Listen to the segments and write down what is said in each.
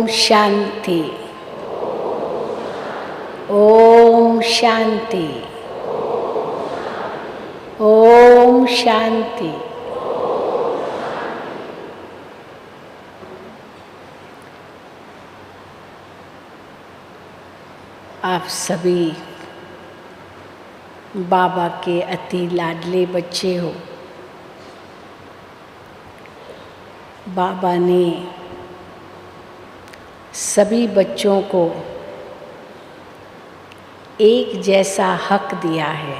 शांति। ओम शांति। ओम शांति। आप सभी बाबा के अति लाडले बच्चे हो। बाबा ने सभी बच्चों को एक जैसा हक दिया है,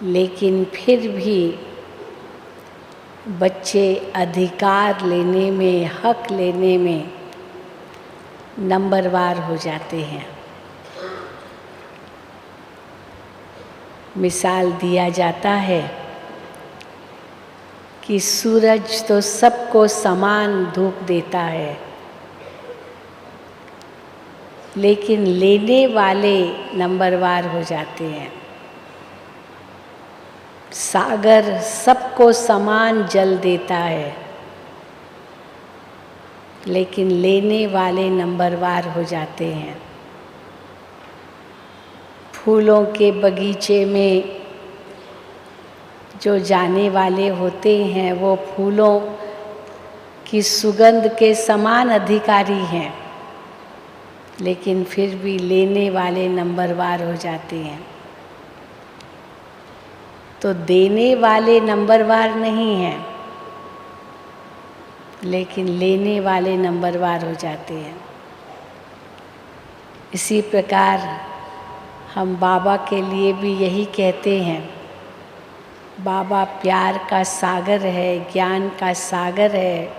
लेकिन फिर भी बच्चे अधिकार लेने में, हक लेने में नंबरवार हो जाते हैं। मिसाल दिया जाता है कि सूरज तो सबको समान धूप देता है, लेकिन लेने वाले नंबरवार हो जाते हैं। सागर सबको समान जल देता है, लेकिन लेने वाले नंबरवार हो जाते हैं। फूलों के बगीचे में जो जाने वाले होते हैं वो फूलों की सुगंध के समान अधिकारी हैं, लेकिन फिर भी लेने वाले नंबरवार हो जाते हैं। तो देने वाले नंबरवार नहीं हैं, लेकिन लेने वाले नंबरवार हो जाते हैं। इसी प्रकार हम बाबा के लिए भी यही कहते हैं। बाबा प्यार का सागर है, ज्ञान का सागर है,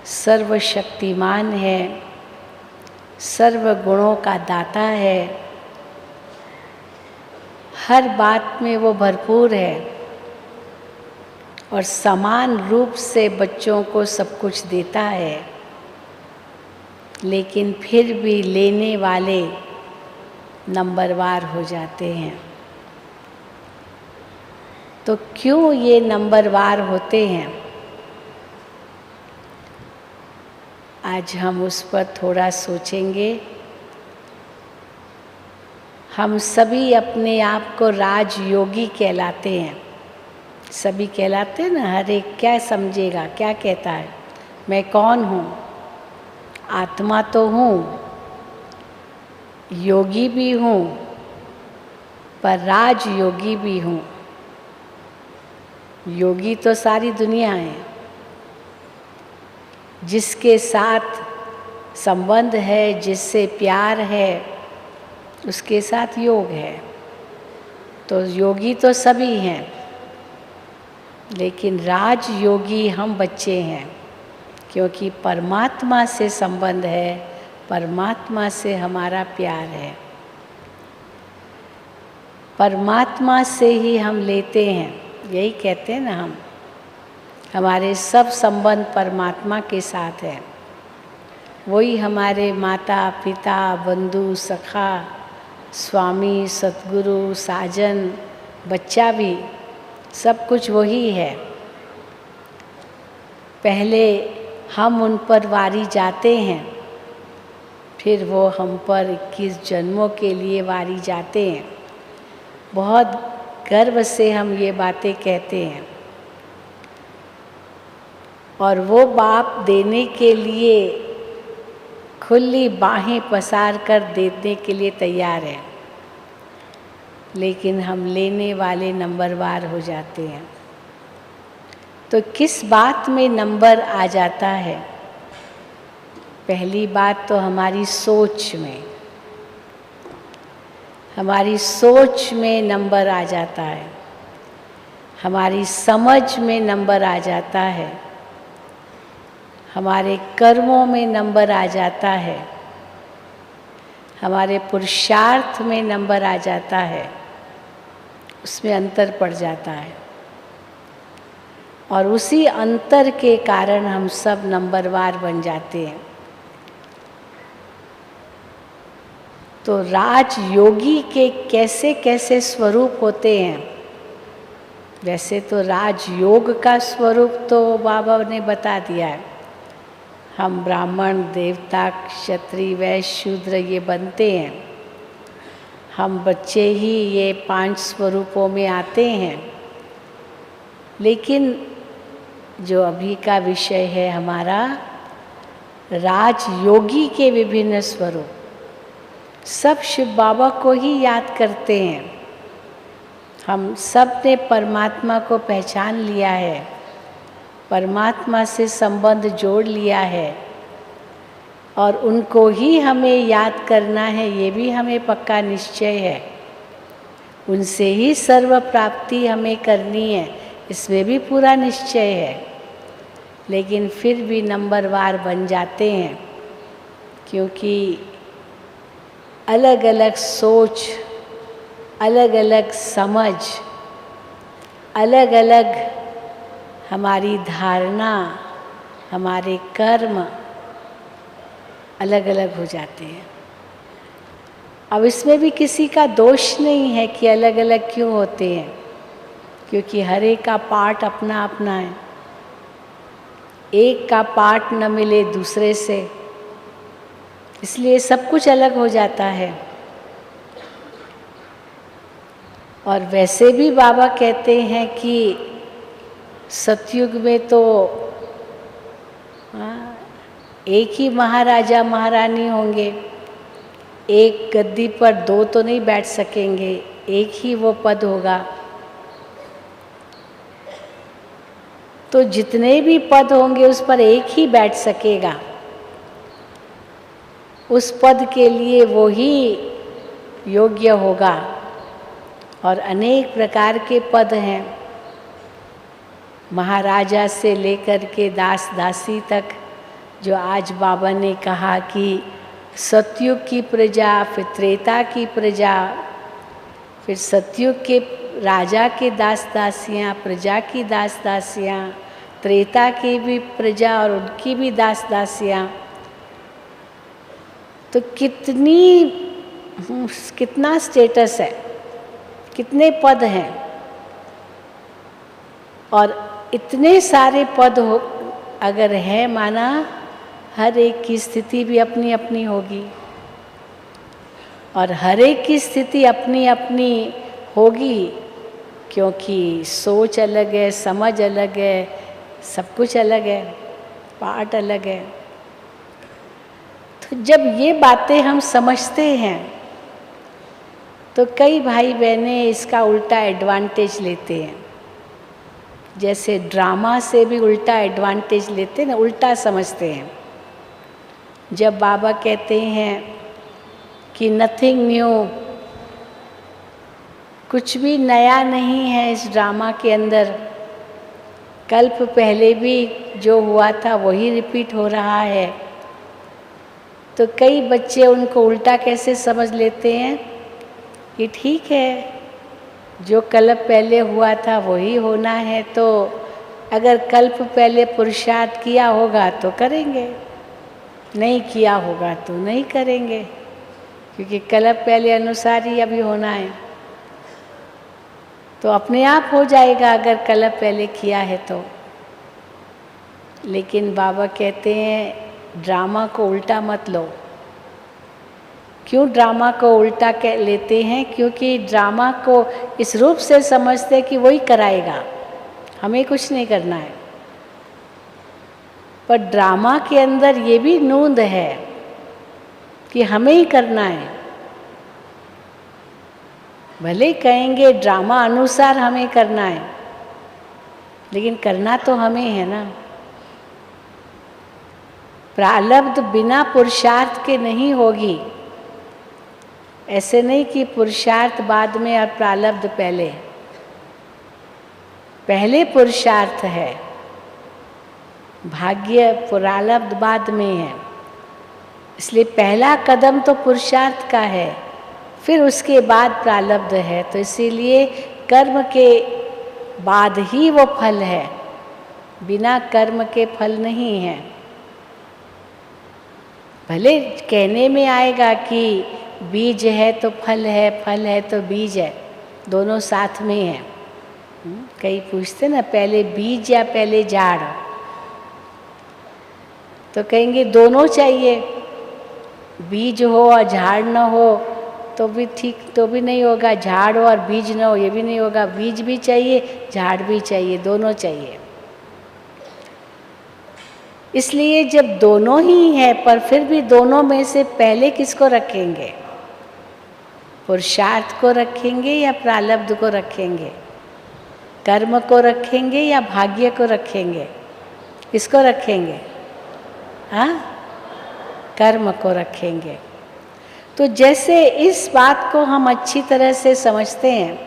सर्वशक्तिमान है, सर्व गुणों का दाता है। हर बात में वो भरपूर है और समान रूप से बच्चों को सब कुछ देता है, लेकिन फिर भी लेने वाले नंबरवार हो जाते हैं। तो क्यों ये नंबरवार होते हैं? आज हम उस पर थोड़ा सोचेंगे। हम सभी अपने आप को राजयोगी कहलाते हैं। सभी कहलाते हैं ना। हर एक क्या समझेगा, क्या कहता है, मैं कौन हूँ? आत्मा तो हूँ, योगी भी हूँ, पर राजयोगी भी हूँ। योगी तो सारी दुनिया है, जिसके साथ संबंध है, जिससे प्यार है, उसके साथ योग है। तो योगी तो सभी हैं, लेकिन राजयोगी हम बच्चे हैं, क्योंकि परमात्मा से संबंध है, परमात्मा से हमारा प्यार है। परमात्मा से ही हम लेते हैं। यही कहते हैं ना हम, हमारे सब संबंध परमात्मा के साथ है। वही हमारे माता पिता, बंधु, सखा, स्वामी, सतगुरु, साजन, बच्चा भी, सब कुछ वही है। पहले हम उन पर वारी जाते हैं, फिर वो हम पर 21 जन्मों के लिए वारी जाते हैं। बहुत गर्व से हम ये बातें कहते हैं। और वो बाप देने के लिए खुली बाहें पसार कर देने के लिए तैयार है, लेकिन हम लेने वाले नंबरवार हो जाते हैं। तो किस बात में नंबर आ जाता है? पहली बात तो हमारी सोच में, हमारी सोच में नंबर आ जाता है, हमारी समझ में नंबर आ जाता है, हमारे कर्मों में नंबर आ जाता है, हमारे पुरुषार्थ में नंबर आ जाता है, उसमें अंतर पड़ जाता है। और उसी अंतर के कारण हम सब नंबरवार बन जाते हैं। तो राजयोगी के कैसे कैसे स्वरूप होते हैं? वैसे तो राजयोग का स्वरूप तो बाबा ने बता दिया है। हम ब्राह्मण, देवता, क्षत्रिय, वैश्य, शूद्र ये बनते हैं। हम बच्चे ही ये 5 स्वरूपों में आते हैं। लेकिन जो अभी का विषय है हमारा, राजयोगी के विभिन्न स्वरूप, सब शिव बाबा को ही याद करते हैं। हम सब ने परमात्मा को पहचान लिया है, परमात्मा से संबंध जोड़ लिया है और उनको ही हमें याद करना है, ये भी हमें पक्का निश्चय है। उनसे ही सर्व प्राप्ति हमें करनी है, इसमें भी पूरा निश्चय है। लेकिन फिर भी नंबरवार बन जाते हैं, क्योंकि अलग अलग सोच, अलग अलग समझ, अलग अलग हमारी धारणा, हमारे कर्म अलग अलग हो जाते हैं। अब इसमें भी किसी का दोष नहीं है कि अलग अलग क्यों होते हैं, क्योंकि हर एक का पार्ट अपना अपना है। एक का पार्ट न मिले दूसरे से, इसलिए सब कुछ अलग हो जाता है। और वैसे भी बाबा कहते हैं कि सतयुग में तो एक ही महाराजा महारानी होंगे, एक गद्दी पर 2 तो नहीं बैठ सकेंगे, एक ही वो पद होगा। तो जितने भी पद होंगे उस पर एक ही बैठ सकेगा। उस पद के लिए वो ही योग्य होगा। और अनेक प्रकार के पद हैं, महाराजा से लेकर के दास दासी तक। जो आज बाबा ने कहा कि सतयुग की प्रजा, फिर त्रेता की प्रजा, फिर सतयुग के राजा के दास दासियाँ, प्रजा की दास दासियाँ, त्रेता की भी प्रजा और उनकी भी दास दासियाँ। तो कितना स्टेटस है, कितने पद हैं, और इतने सारे पद हो अगर है, माना हर एक की स्थिति भी अपनी अपनी होगी, और हर एक की स्थिति अपनी अपनी होगी, क्योंकि सोच अलग है, समझ अलग है, सब कुछ अलग है, पार्ट अलग है। तो जब ये बातें हम समझते हैं तो कई भाई बहनें इसका उल्टा एडवांटेज लेते हैं। जैसे ड्रामा से भी उल्टा एडवांटेज लेते हैं ना, उल्टा समझते हैं। जब बाबा कहते हैं कि नथिंग न्यू, कुछ भी नया नहीं है इस ड्रामा के अंदर, कल्प पहले भी जो हुआ था वही रिपीट हो रहा है, तो कई बच्चे उनको उल्टा कैसे समझ लेते हैं कि ठीक है, जो कल्प पहले हुआ था वही होना है, तो अगर कल्प पहले पुरुषार्थ किया होगा तो करेंगे, नहीं किया होगा तो नहीं करेंगे, क्योंकि कल्प पहले अनुसार ही अभी होना है। तो अपने आप हो जाएगा अगर कल्प पहले किया है तो। लेकिन बाबा कहते हैं ड्रामा को उल्टा मत लो। क्यों ड्रामा को उल्टा लेते हैं? क्योंकि ड्रामा को इस रूप से समझते हैं कि वही कराएगा, हमें कुछ नहीं करना है। पर ड्रामा के अंदर ये भी नूंद है कि हमें ही करना है। भले कहेंगे ड्रामा अनुसार हमें करना है, लेकिन करना तो हमें है ना। प्रारब्ध बिना पुरुषार्थ के नहीं होगी। ऐसे नहीं कि पुरुषार्थ बाद में और प्रारब्ध पहले। पहले पुरुषार्थ है, भाग्य प्रारब्ध बाद में है। इसलिए पहला कदम तो पुरुषार्थ का है, फिर उसके बाद प्रारब्ध है। तो इसीलिए कर्म के बाद ही वो फल है, बिना कर्म के फल नहीं है। भले कहने में आएगा कि बीज है तो फल है, फल है तो बीज है, दोनों साथ में है। कई पूछते ना पहले बीज या पहले झाड़, तो कहेंगे दोनों चाहिए, बीज हो और झाड़ न हो तो भी ठीक, तो भी नहीं होगा, झाड़ हो और बीज न हो ये भी नहीं होगा, बीज भी चाहिए झाड़ भी चाहिए, दोनों चाहिए। इसलिए जब दोनों ही है, पर फिर भी दोनों में से पहले किसको रखेंगे? पुरुषार्थ को रखेंगे या प्रारब्ध को रखेंगे? कर्म को रखेंगे या भाग्य को रखेंगे? किसको रखेंगे? हाँ, कर्म को रखेंगे। तो जैसे इस बात को हम अच्छी तरह से समझते हैं,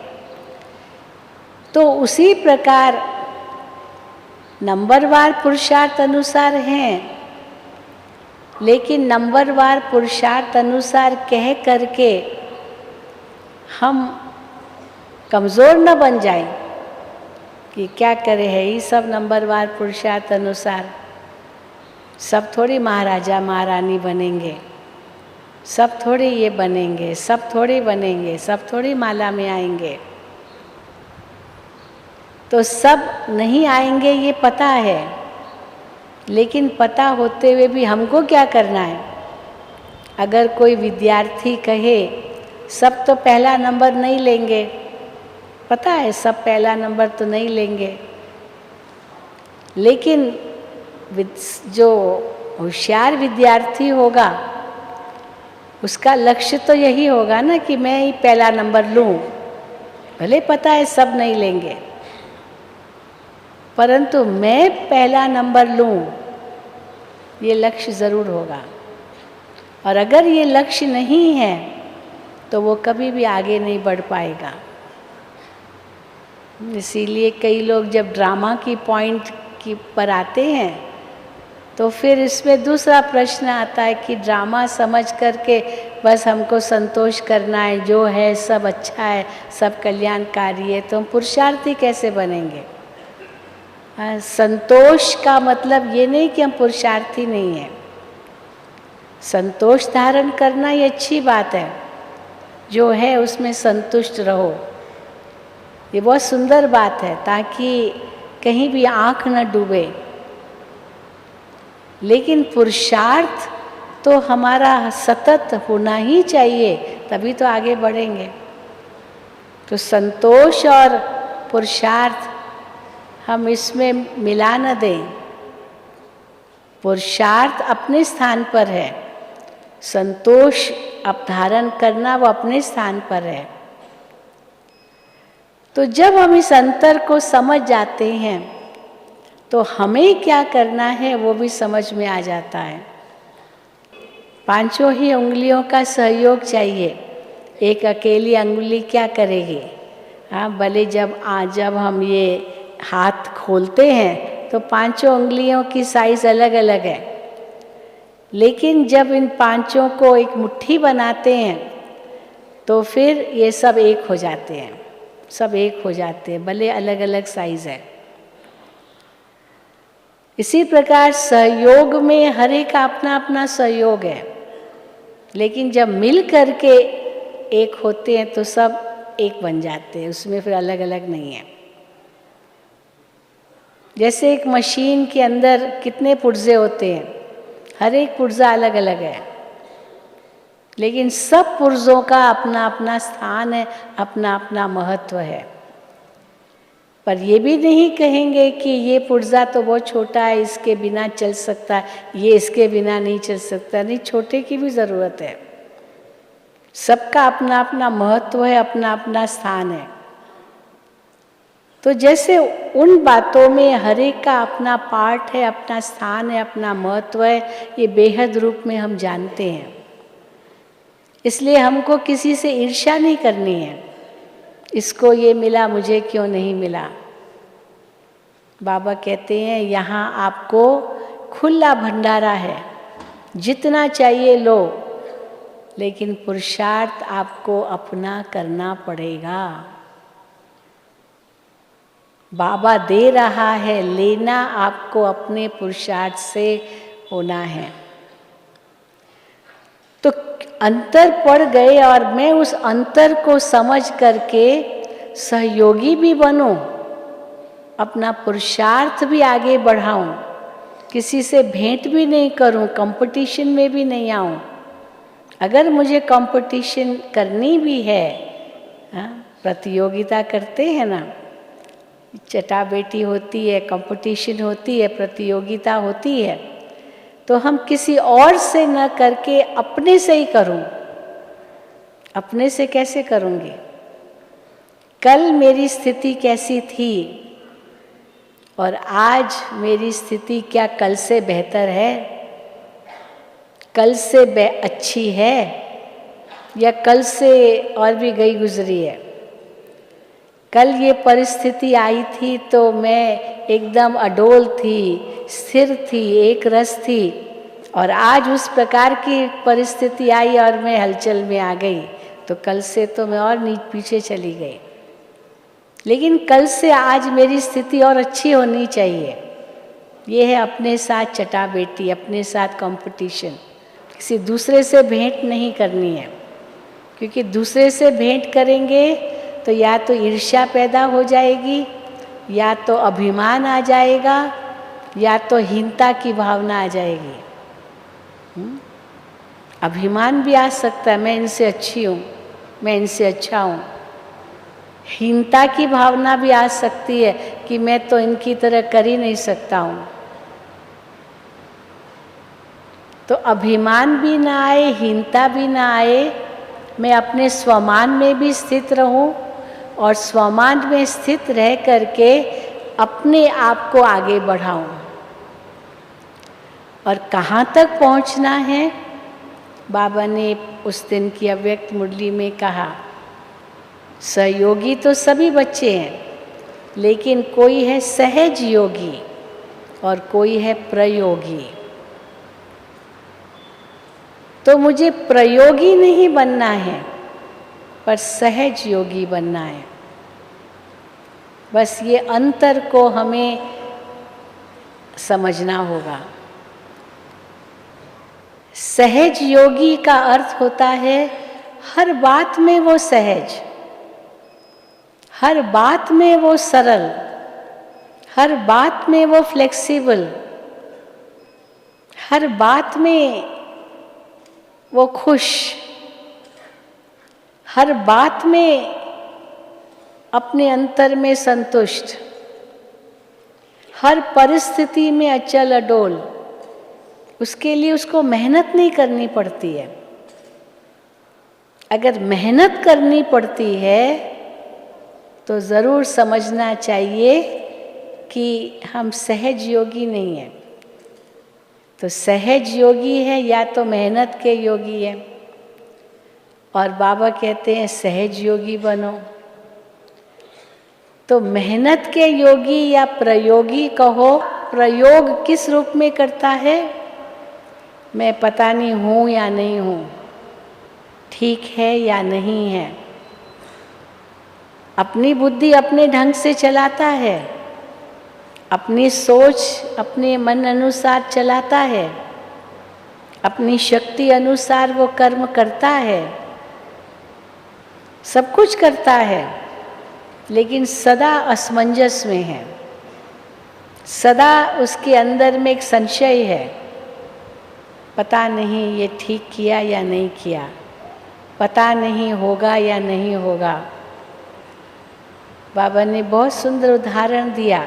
तो उसी प्रकार नंबरवार पुरुषार्थ अनुसार हैं, लेकिन नंबरवार पुरुषार्थ अनुसार कह करके हम कमज़ोर न बन जाएं कि क्या करे है ये सब नंबरवार पुरुषार्थ अनुसार, सब थोड़ी महाराजा महारानी बनेंगे, सब थोड़ी ये बनेंगे, सब थोड़ी बनेंगे, सब थोड़ी माला में आएंगे। तो सब नहीं आएंगे ये पता है, लेकिन पता होते हुए भी हमको क्या करना है? अगर कोई विद्यार्थी कहे सब तो पहला नंबर नहीं लेंगे, पता है सब पहला नंबर तो नहीं लेंगे, लेकिन जो होशियार विद्यार्थी होगा उसका लक्ष्य तो यही होगा ना कि मैं ही पहला नंबर लूँ, भले पता है सब नहीं लेंगे, परंतु मैं पहला नंबर लूँ, ये लक्ष्य ज़रूर होगा। और अगर ये लक्ष्य नहीं है तो वो कभी भी आगे नहीं बढ़ पाएगा। इसीलिए कई लोग जब ड्रामा की पॉइंट की पर आते हैं तो फिर इसमें दूसरा प्रश्न आता है कि ड्रामा समझ करके बस हमको संतोष करना है, जो है सब अच्छा है, सब कल्याणकारी है, तो हम पुरुषार्थी कैसे बनेंगे? संतोष का मतलब ये नहीं कि हम पुरुषार्थी नहीं हैं। संतोष धारण करना ये अच्छी बात है, जो है उसमें संतुष्ट रहो, ये बहुत सुंदर बात है, ताकि कहीं भी आँख न डूबे। लेकिन पुरुषार्थ तो हमारा सतत होना ही चाहिए, तभी तो आगे बढ़ेंगे। तो संतोष और पुरुषार्थ हम इसमें मिला न दें। पुरुषार्थ अपने स्थान पर है, संतोष अपधारण करना वो अपने स्थान पर है। तो जब हम इस अंतर को समझ जाते हैं तो हमें क्या करना है वो भी समझ में आ जाता है। पांचों ही उंगलियों का सहयोग चाहिए, एक अकेली अंगुली क्या करेगी? हाँ, भले जब हम ये हाथ खोलते हैं तो पांचों उंगलियों की साइज अलग अलग है, लेकिन जब इन पांचों को एक मुट्ठी बनाते हैं तो फिर ये सब एक हो जाते हैं, सब एक हो जाते हैं, भले अलग अलग साइज है। इसी प्रकार सहयोग में हर एक का अपना अपना सहयोग है, लेकिन जब मिल करके एक होते हैं तो सब एक बन जाते हैं, उसमें फिर अलग अलग नहीं है। जैसे एक मशीन के अंदर कितने पुर्जे होते हैं, हर एक पुर्जा अलग अलग है, लेकिन सब पुर्जों का अपना अपना स्थान है, अपना अपना महत्व है। पर ये भी नहीं कहेंगे कि ये पुर्जा तो बहुत छोटा है, इसके बिना चल सकता है, ये इसके बिना नहीं चल सकता। नहीं, छोटे की भी ज़रूरत है। सबका अपना अपना महत्व है, अपना अपना स्थान है। तो जैसे उन बातों में हर एक का अपना पार्ट है, अपना स्थान है, अपना महत्व है, ये बेहद रूप में हम जानते हैं। इसलिए हमको किसी से ईर्ष्या नहीं करनी है, इसको ये मिला मुझे क्यों नहीं मिला। बाबा कहते हैं यहाँ आपको खुला भंडारा है, जितना चाहिए लो, लेकिन पुरुषार्थ आपको अपना करना पड़ेगा। बाबा दे रहा है, लेना आपको अपने पुरुषार्थ से होना है। तो अंतर पड़ गए और मैं उस अंतर को समझ करके सहयोगी भी बनूं, अपना पुरुषार्थ भी आगे बढ़ाऊं, किसी से भेंट भी नहीं करूं, कंपटीशन में भी नहीं आऊं। अगर मुझे कंपटीशन करनी भी है, प्रतियोगिता करते हैं ना, चटा बेटी होती है, कंपटीशन होती है, प्रतियोगिता होती है, तो हम किसी और से न करके अपने से ही करूं। अपने से कैसे करूंगी? कल मेरी स्थिति कैसी थी और आज मेरी स्थिति क्या कल से बेहतर है, कल से अच्छी है, या कल से और भी गई गुजरी है? कल ये परिस्थिति आई थी तो मैं एकदम अडोल थी, स्थिर थी, एक रस थी, और आज उस प्रकार की परिस्थिति आई और मैं हलचल में आ गई, तो कल से तो मैं और पीछे चली गई। लेकिन कल से आज मेरी स्थिति और अच्छी होनी चाहिए। ये है अपने साथ चटा बेटी, अपने साथ कंपटीशन। किसी दूसरे से भेंट नहीं करनी है, क्योंकि दूसरे से भेंट करेंगे तो या तो ईर्ष्या पैदा हो जाएगी, या तो अभिमान आ जाएगा, या तो हीनता की भावना आ जाएगी। अभिमान भी आ सकता है, मैं इनसे अच्छी हूँ, मैं इनसे अच्छा हूँ। हीनता की भावना भी आ सकती है कि मैं तो इनकी तरह कर ही नहीं सकता हूँ। तो अभिमान भी ना आए, हीनता भी ना आए, मैं अपने स्वमान में भी स्थित रहूं और स्वमान में स्थित रह करके अपने आप को आगे बढ़ाऊं। और कहाँ तक पहुँचना है? बाबा ने उस दिन की अव्यक्त मुरली में कहा, सहयोगी तो सभी बच्चे हैं, लेकिन कोई है सहज योगी और कोई है प्रयोगी। तो मुझे प्रयोगी नहीं बनना है, पर सहज योगी बनना है। बस ये अंतर को हमें समझना होगा। सहज योगी का अर्थ होता है हर बात में वो सहज, हर बात में वो सरल, हर बात में वो फ्लेक्सिबल, हर बात में वो खुश, हर बात में अपने अंतर में संतुष्ट, हर परिस्थिति में अचल अडोल। उसके लिए उसको मेहनत नहीं करनी पड़ती है। अगर मेहनत करनी पड़ती है तो ज़रूर समझना चाहिए कि हम सहज योगी नहीं हैं। तो सहज योगी है या तो मेहनत के योगी है, और बाबा कहते हैं सहज योगी बनो। तो मेहनत के योगी या प्रयोगी कहो, प्रयोग किस रूप में करता है? मैं पता नहीं हूँ या नहीं हूँ, ठीक है या नहीं है। अपनी बुद्धि अपने ढंग से चलाता है, अपनी सोच अपने मन अनुसार चलाता है, अपनी शक्ति अनुसार वो कर्म करता है, सब कुछ करता है, लेकिन सदा असमंजस में है। सदा उसके अंदर में एक संशय है, पता नहीं ये ठीक किया या नहीं किया, पता नहीं होगा या नहीं होगा। बाबा ने बहुत सुंदर उदाहरण दिया।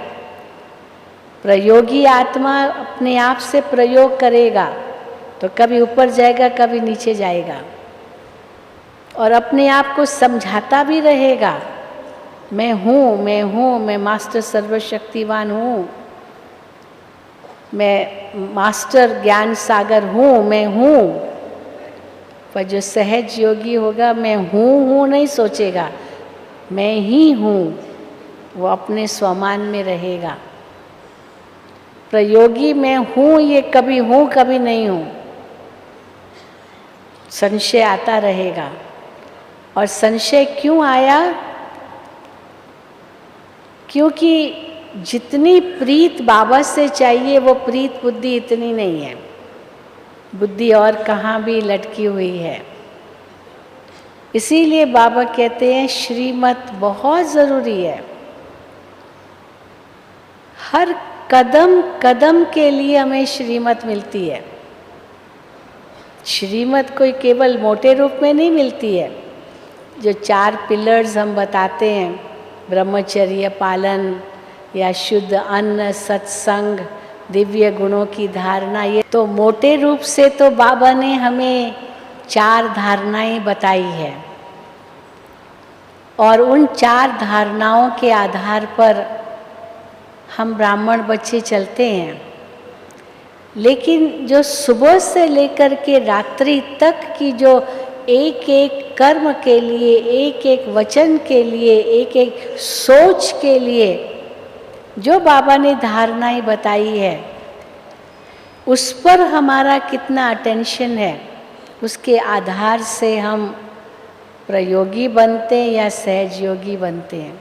प्रयोगी आत्मा अपने आप से प्रयोग करेगा तो कभी ऊपर जाएगा, कभी नीचे जाएगा, और अपने आप को समझाता भी रहेगा, मैं हूँ, मैं हूँ, मैं मास्टर सर्वशक्तिवान हूँ, मैं मास्टर ज्ञान सागर हूँ, मैं हूँ। पर जो सहज योगी होगा, मैं हूँ नहीं सोचेगा, मैं ही हूँ, वो अपने स्वमान में रहेगा। प्रयोगी मैं हूँ, ये कभी हूँ कभी नहीं हूँ, संशय आता रहेगा। और संशय क्यों आया? क्योंकि जितनी प्रीत बाबा से चाहिए वो प्रीत बुद्धि इतनी नहीं है। बुद्धि और कहाँ भी लटकी हुई है। इसीलिए बाबा कहते हैं श्रीमत बहुत ज़रूरी है। हर कदम कदम के लिए हमें श्रीमत मिलती है। श्रीमत कोई केवल मोटे रूप में नहीं मिलती है। जो 4 पिलर्स हम बताते हैं, ब्रह्मचर्य पालन या शुद्ध अन्न, सत्संग, दिव्य गुणों की धारणा, ये तो मोटे रूप से तो बाबा ने हमें 4 धारणाएं बताई है और उन 4 धारणाओं के आधार पर हम ब्राह्मण बच्चे चलते हैं। लेकिन जो सुबह से लेकर के रात्रि तक की जो एक एक कर्म के लिए, एक एक वचन के लिए, एक एक सोच के लिए जो बाबा ने धारणाएं बताई है, उस पर हमारा कितना अटेंशन है, उसके आधार से हम प्रयोगी बनते हैं या सहज योगी बनते हैं।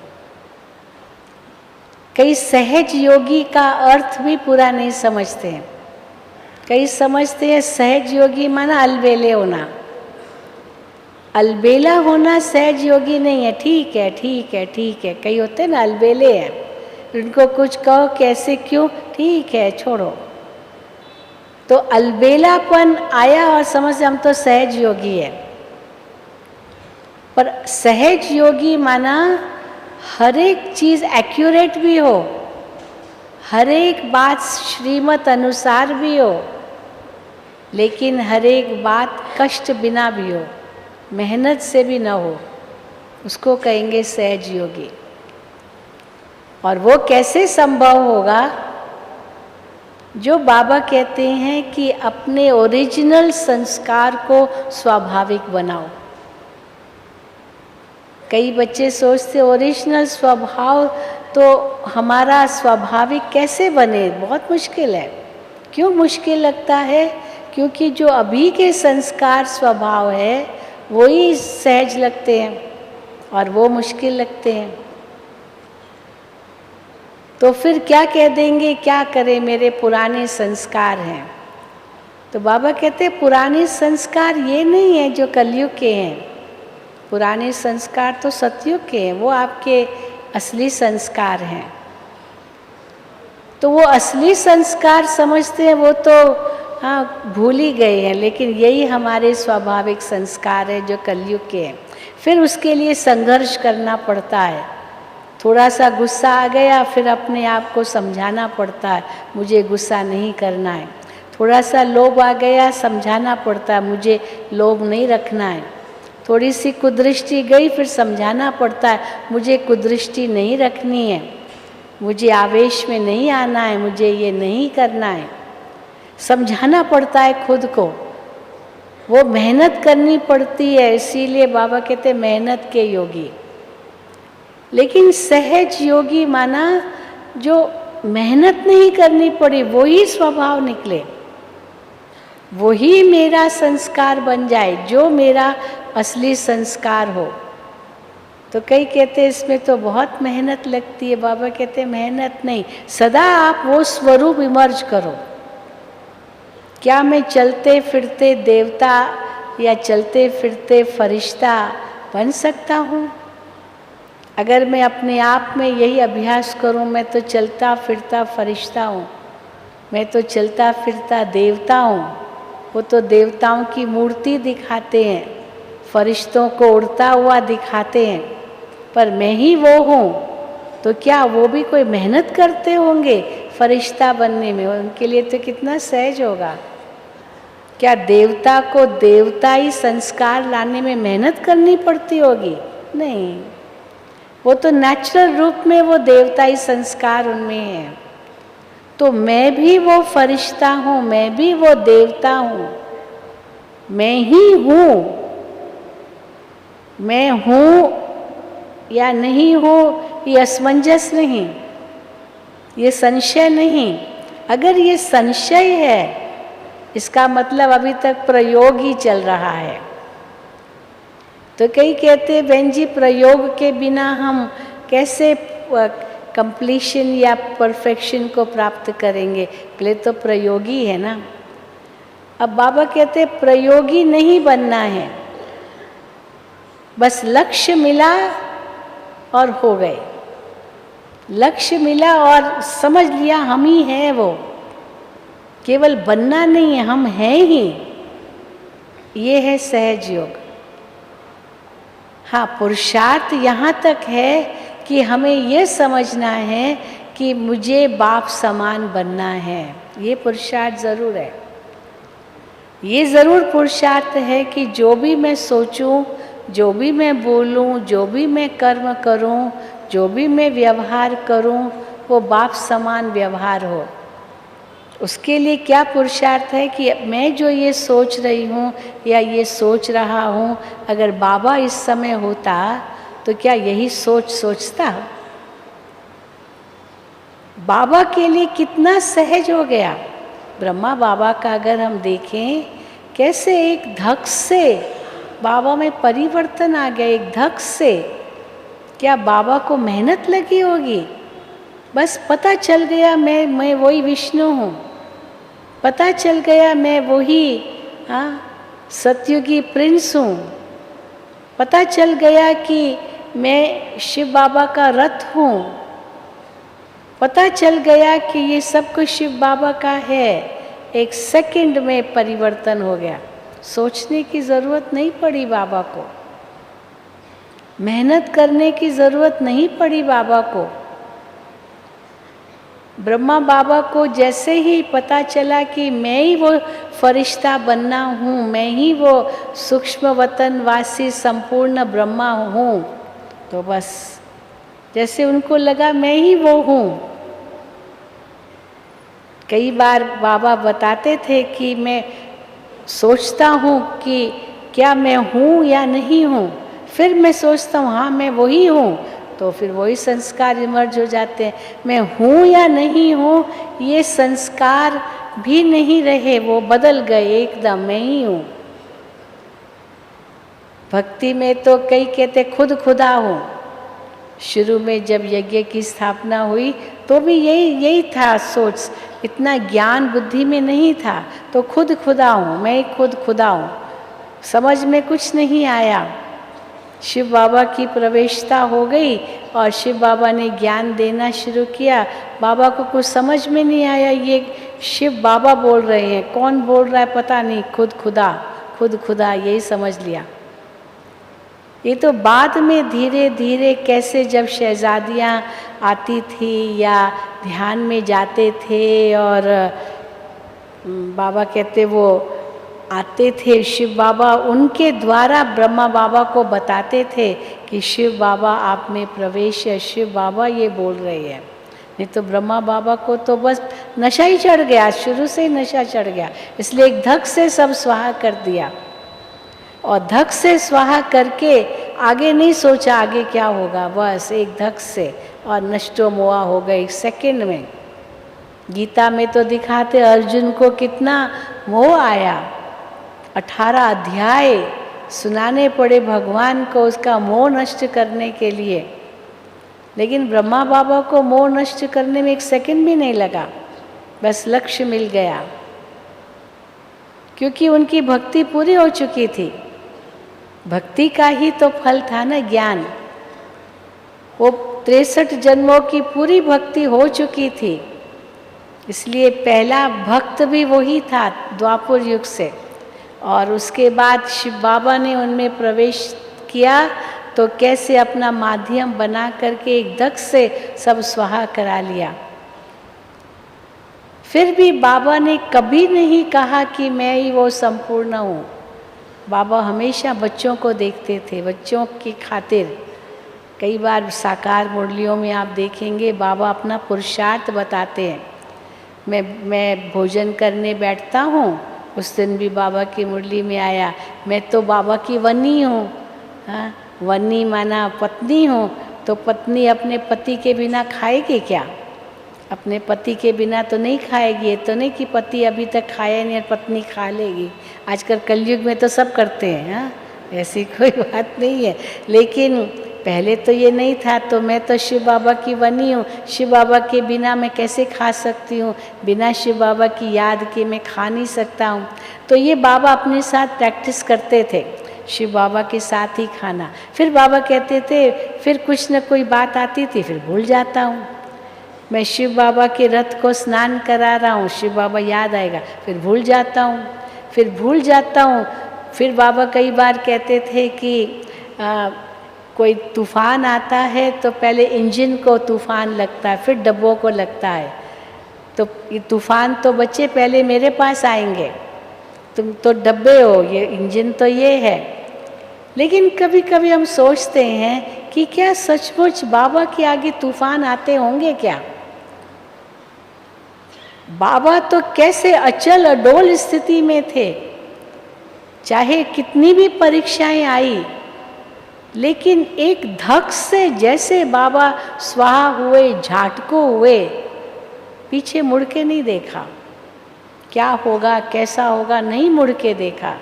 कई सहज योगी का अर्थ भी पूरा नहीं समझते हैं। कई समझते हैं सहज योगी माना अलबेले होना। अलबेला होना सहज योगी नहीं है। ठीक है, ठीक है, ठीक है। कई होते हैं ना अलबेले हैं, उनको कुछ कहो कैसे क्यों, ठीक है छोड़ो। तो अलबेलापन आया और समझ हम तो सहज योगी है। पर सहज योगी माना हर एक चीज़ एक्यूरेट भी हो, हर एक बात श्रीमत अनुसार भी हो, लेकिन हर एक बात कष्ट बिना भी हो, मेहनत से भी ना हो, उसको कहेंगे सहज योगी। और वो कैसे संभव होगा? जो बाबा कहते हैं कि अपने ओरिजिनल संस्कार को स्वाभाविक बनाओ। कई बच्चे सोचते ओरिजिनल स्वभाव तो हमारा स्वाभाविक कैसे बने, बहुत मुश्किल है। क्यों मुश्किल लगता है? क्योंकि जो अभी के संस्कार स्वभाव है वही सहज लगते हैं और वो मुश्किल लगते हैं। तो फिर क्या कह देंगे, क्या करें, मेरे पुराने संस्कार हैं। तो बाबा कहते पुराने संस्कार ये नहीं है जो कलयुग के हैं, पुराने संस्कार तो सतयुग के हैं, वो आपके असली संस्कार हैं। तो वो असली संस्कार समझते हैं, वो तो हाँ भूल ही गए हैं, लेकिन यही हमारे स्वाभाविक संस्कार है जो कलयुग के हैं। फिर उसके लिए संघर्ष करना पड़ता है। थोड़ा सा गुस्सा आ गया, फिर अपने आप को समझाना पड़ता है मुझे गुस्सा नहीं करना है। थोड़ा सा लोभ आ गया, समझाना पड़ता है मुझे लोभ नहीं रखना है। थोड़ी सी कुदृष्टि गई, फिर समझाना पड़ता है मुझे कुदृष्टि नहीं रखनी है, मुझे आवेश में नहीं आना है, मुझे ये नहीं करना है। समझाना पड़ता है खुद को, वो मेहनत करनी पड़ती है। इसीलिए बाबा कहते मेहनत के योगी। लेकिन सहज योगी माना जो मेहनत नहीं करनी पड़ी, वही स्वभाव निकले, वही मेरा संस्कार बन जाए, जो मेरा असली संस्कार हो। तो कई कहते हैं इसमें तो बहुत मेहनत लगती है। बाबा कहते मेहनत नहीं, सदा आप वो स्वरूप इमर्ज करो। क्या मैं चलते फिरते देवता या चलते फिरते फरिश्ता बन सकता हूँ? अगर मैं अपने आप में यही अभ्यास करूँ, मैं तो चलता फिरता फरिश्ता हूँ, मैं तो चलता फिरता देवता हूँ। वो तो देवताओं की मूर्ति दिखाते हैं, फरिश्तों को उड़ता हुआ दिखाते हैं, पर मैं ही वो हूँ। तो क्या वो भी कोई मेहनत करते होंगे फरिश्ता बनने में? उनके लिए तो कितना सहज होगा। क्या देवता को देवताई संस्कार लाने में मेहनत करनी पड़ती होगी? नहीं, वो तो नेचुरल रूप में वो देवताई संस्कार उनमें है। तो मैं भी वो फरिश्ता हूँ, मैं भी वो देवता हूँ, मैं ही हूँ। मैं हूँ या नहीं हूँ ये असमंजस नहीं, ये संशय नहीं। अगर ये संशय है, इसका मतलब अभी तक प्रयोग ही चल रहा है। तो कई कहते हैं बहन जी प्रयोग के बिना हम कैसे कंप्लीशन या परफेक्शन को प्राप्त करेंगे? पहले तो प्रयोगी है ना। अब बाबा कहते प्रयोगी नहीं बनना है, बस लक्ष्य मिला और हो गए। लक्ष्य मिला और समझ लिया हम ही हैं वो, केवल बनना नहीं है, हम हैं ही। ये है सहज योग। हाँ, पुरुषार्थ यहाँ तक है कि हमें ये समझना है कि मुझे बाप समान बनना है। ये पुरुषार्थ ज़रूर है। ये ज़रूर पुरुषार्थ है कि जो भी मैं सोचूं, जो भी मैं बोलूं, जो भी मैं कर्म करूं, जो भी मैं व्यवहार करूं, वो बाप समान व्यवहार हो। उसके लिए क्या पुरुषार्थ है कि मैं जो ये सोच रही हूँ या ये सोच रहा हूँ, अगर बाबा इस समय होता तो क्या यही सोचता? बाबा के लिए कितना सहज हो गया। ब्रह्मा बाबा का अगर हम देखें, कैसे एक धक से बाबा में परिवर्तन आ गया, एक धक से। क्या बाबा को मेहनत लगी होगी? बस पता चल गया मैं वही विष्णु हूँ, पता चल गया मैं वही सतयुगी प्रिंस हूँ, पता चल गया कि मैं शिव बाबा का रथ हूँ, पता चल गया कि ये सब कुछ शिव बाबा का है। एक सेकंड में परिवर्तन हो गया। सोचने की ज़रूरत नहीं पड़ी बाबा को, मेहनत करने की ज़रूरत नहीं पड़ी बाबा को। ब्रह्मा बाबा को जैसे ही पता चला कि मैं ही वो फरिश्ता बनना हूँ, मैं ही वो सूक्ष्म वतन वासी संपूर्ण ब्रह्मा हूँ, तो बस जैसे उनको लगा मैं ही वो हूँ। कई बार बाबा बताते थे कि मैं सोचता हूँ कि क्या मैं हूँ या नहीं हूँ, फिर मैं सोचता हूँ हाँ मैं वही हूँ, तो फिर वही संस्कार इमर्ज हो जाते हैं। मैं हूँ या नहीं हूँ, ये संस्कार भी नहीं रहे, वो बदल गए एकदम, मैं ही हूँ। भक्ति में तो कई कहते खुद खुदा हूँ। शुरू में जब यज्ञ की स्थापना हुई तो भी यही था सोच, इतना ज्ञान बुद्धि में नहीं था। तो खुद खुदा हूँ, मैं खुद खुदा हूँ, समझ में कुछ नहीं आया। शिव बाबा की प्रवेशता हो गई और शिव बाबा ने ज्ञान देना शुरू किया। बाबा को कुछ समझ में नहीं आया, ये शिव बाबा बोल रहे हैं, कौन बोल रहा है पता नहीं, खुद खुदा, यही समझ लिया। ये तो बाद में धीरे धीरे कैसे जब शहजादियाँ आती थी या ध्यान में जाते थे और बाबा कहते वो आते थे, शिव बाबा उनके द्वारा ब्रह्मा बाबा को बताते थे कि शिव बाबा आप में प्रवेश है, शिव बाबा ये बोल रहे हैं। नहीं तो ब्रह्मा बाबा को तो बस नशा ही चढ़ गया, शुरू से ही नशा चढ़ गया, इसलिए एक धक से सब स्वाहा कर दिया। और धक से स्वाहा करके आगे नहीं सोचा आगे क्या होगा, बस एक धक से, और नष्टो मोआ हो गए एक सेकंड में। गीता में तो दिखाते अर्जुन को कितना मोह आया, 18 अध्याय सुनाने पड़े भगवान को उसका मोह नष्ट करने के लिए। लेकिन ब्रह्मा बाबा को मोह नष्ट करने में एक सेकंड भी नहीं लगा, बस लक्ष्य मिल गया, क्योंकि उनकी भक्ति पूरी हो चुकी थी। भक्ति का ही तो फल था ना ज्ञान। वो 63 जन्मों की पूरी भक्ति हो चुकी थी, इसलिए पहला भक्त भी वही था द्वापर युग से। और उसके बाद शिव बाबा ने उनमें प्रवेश किया तो कैसे अपना माध्यम बना करके एक धक से सब स्वाहा करा लिया। फिर भी बाबा ने कभी नहीं कहा कि मैं ही वो संपूर्ण हूँ। बाबा हमेशा बच्चों को देखते थे, बच्चों की खातिर। कई बार साकार मुरलियों में आप देखेंगे बाबा अपना पुरुषार्थ बताते हैं। मैं भोजन करने बैठता हूँ, उस दिन भी बाबा की मुरली में आया, मैं तो बाबा की वनी हूँ। हाँ, वनी माना पत्नी हूँ, तो पत्नी अपने पति के बिना खाएगी क्या? अपने पति के बिना तो नहीं खाएगी। ये तो नहीं कि पति अभी तक खाया नहीं और पत्नी खा लेगी। आजकल कलयुग में तो सब करते हैं। हाँ, ऐसी कोई बात नहीं है, लेकिन पहले तो ये नहीं था। तो मैं तो शिव बाबा की वनी हूँ, शिव बाबा के बिना मैं कैसे खा सकती हूँ? बिना शिव बाबा की याद के मैं खा नहीं सकता हूँ। तो ये बाबा अपने साथ प्रैक्टिस करते थे, शिव बाबा के साथ ही खाना। फिर बाबा कहते थे, फिर कुछ न कोई बात आती थी, फिर भूल जाता हूँ। मैं शिव बाबा के रथ को स्नान करा रहा हूँ, शिव बाबा याद आएगा, फिर भूल जाता हूँ, फिर भूल जाता हूँ। फिर बाबा कई बार कहते थे कि कोई तूफान आता है तो पहले इंजन को तूफान लगता है, फिर डब्बों को लगता है। तो ये तूफान तो बच्चे पहले मेरे पास आएंगे, तुम तो डब्बे हो, ये इंजन तो ये है। लेकिन कभी कभी हम सोचते हैं कि क्या सचमुच बाबा के आगे तूफान आते होंगे क्या? बाबा तो कैसे अचल अडोल स्थिति में थे, चाहे कितनी भी परीक्षाएं आई, लेकिन एक धक से जैसे बाबा स्वाहा हुए, झाटको हुए, पीछे मुड़ के नहीं देखा, क्या होगा कैसा होगा नहीं मुड़ के देखा।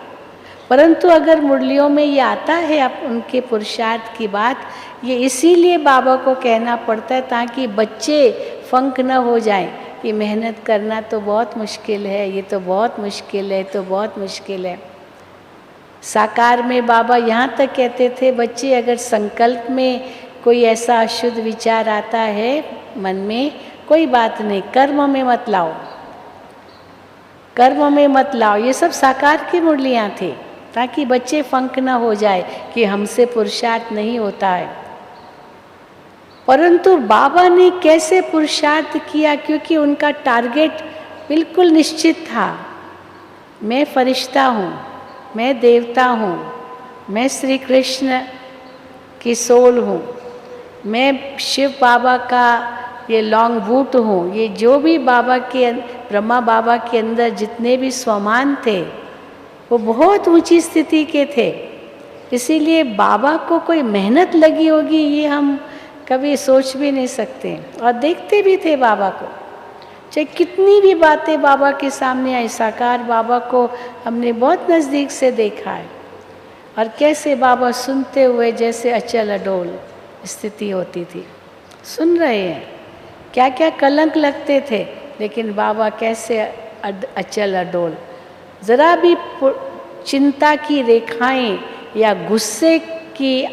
परंतु अगर मुरलियों में ये आता है अब उनके पुरुषार्थ की बात, ये इसीलिए बाबा को कहना पड़ता है ताकि बच्चे फंक न हो जाएं कि मेहनत करना तो बहुत मुश्किल है, ये तो बहुत मुश्किल है, तो बहुत मुश्किल है। साकार में बाबा यहाँ तक कहते थे, बच्चे अगर संकल्प में कोई ऐसा अशुद्ध विचार आता है मन में, कोई बात नहीं, कर्म में मत लाओ, कर्म में मत लाओ। ये सब साकार की मुरलियाँ थी ताकि बच्चे फंक न हो जाए कि हमसे पुरुषार्थ नहीं होता है। परंतु बाबा ने कैसे पुरुषार्थ किया, क्योंकि उनका टारगेट बिल्कुल निश्चित था। मैं फरिश्ता हूँ, मैं देवता हूँ, मैं श्री कृष्ण की सोल हूँ, मैं शिव बाबा का ये लॉन्ग बूट हूँ। ये जो भी बाबा के, ब्रह्मा बाबा के अंदर जितने भी स्वमान थे वो बहुत ऊंची स्थिति के थे। इसीलिए बाबा को कोई मेहनत लगी होगी ये हम कभी सोच भी नहीं सकते। और देखते भी थे बाबा को, चाहे कितनी भी बातें बाबा के सामने आई, साकार बाबा को हमने बहुत नज़दीक से देखा है, और कैसे बाबा सुनते हुए जैसे अचल अडोल स्थिति होती थी। सुन रहे हैं, क्या क्या कलंक लगते थे, लेकिन बाबा कैसे अचल अडोल। ज़रा भी चिंता की रेखाएं या गुस्से की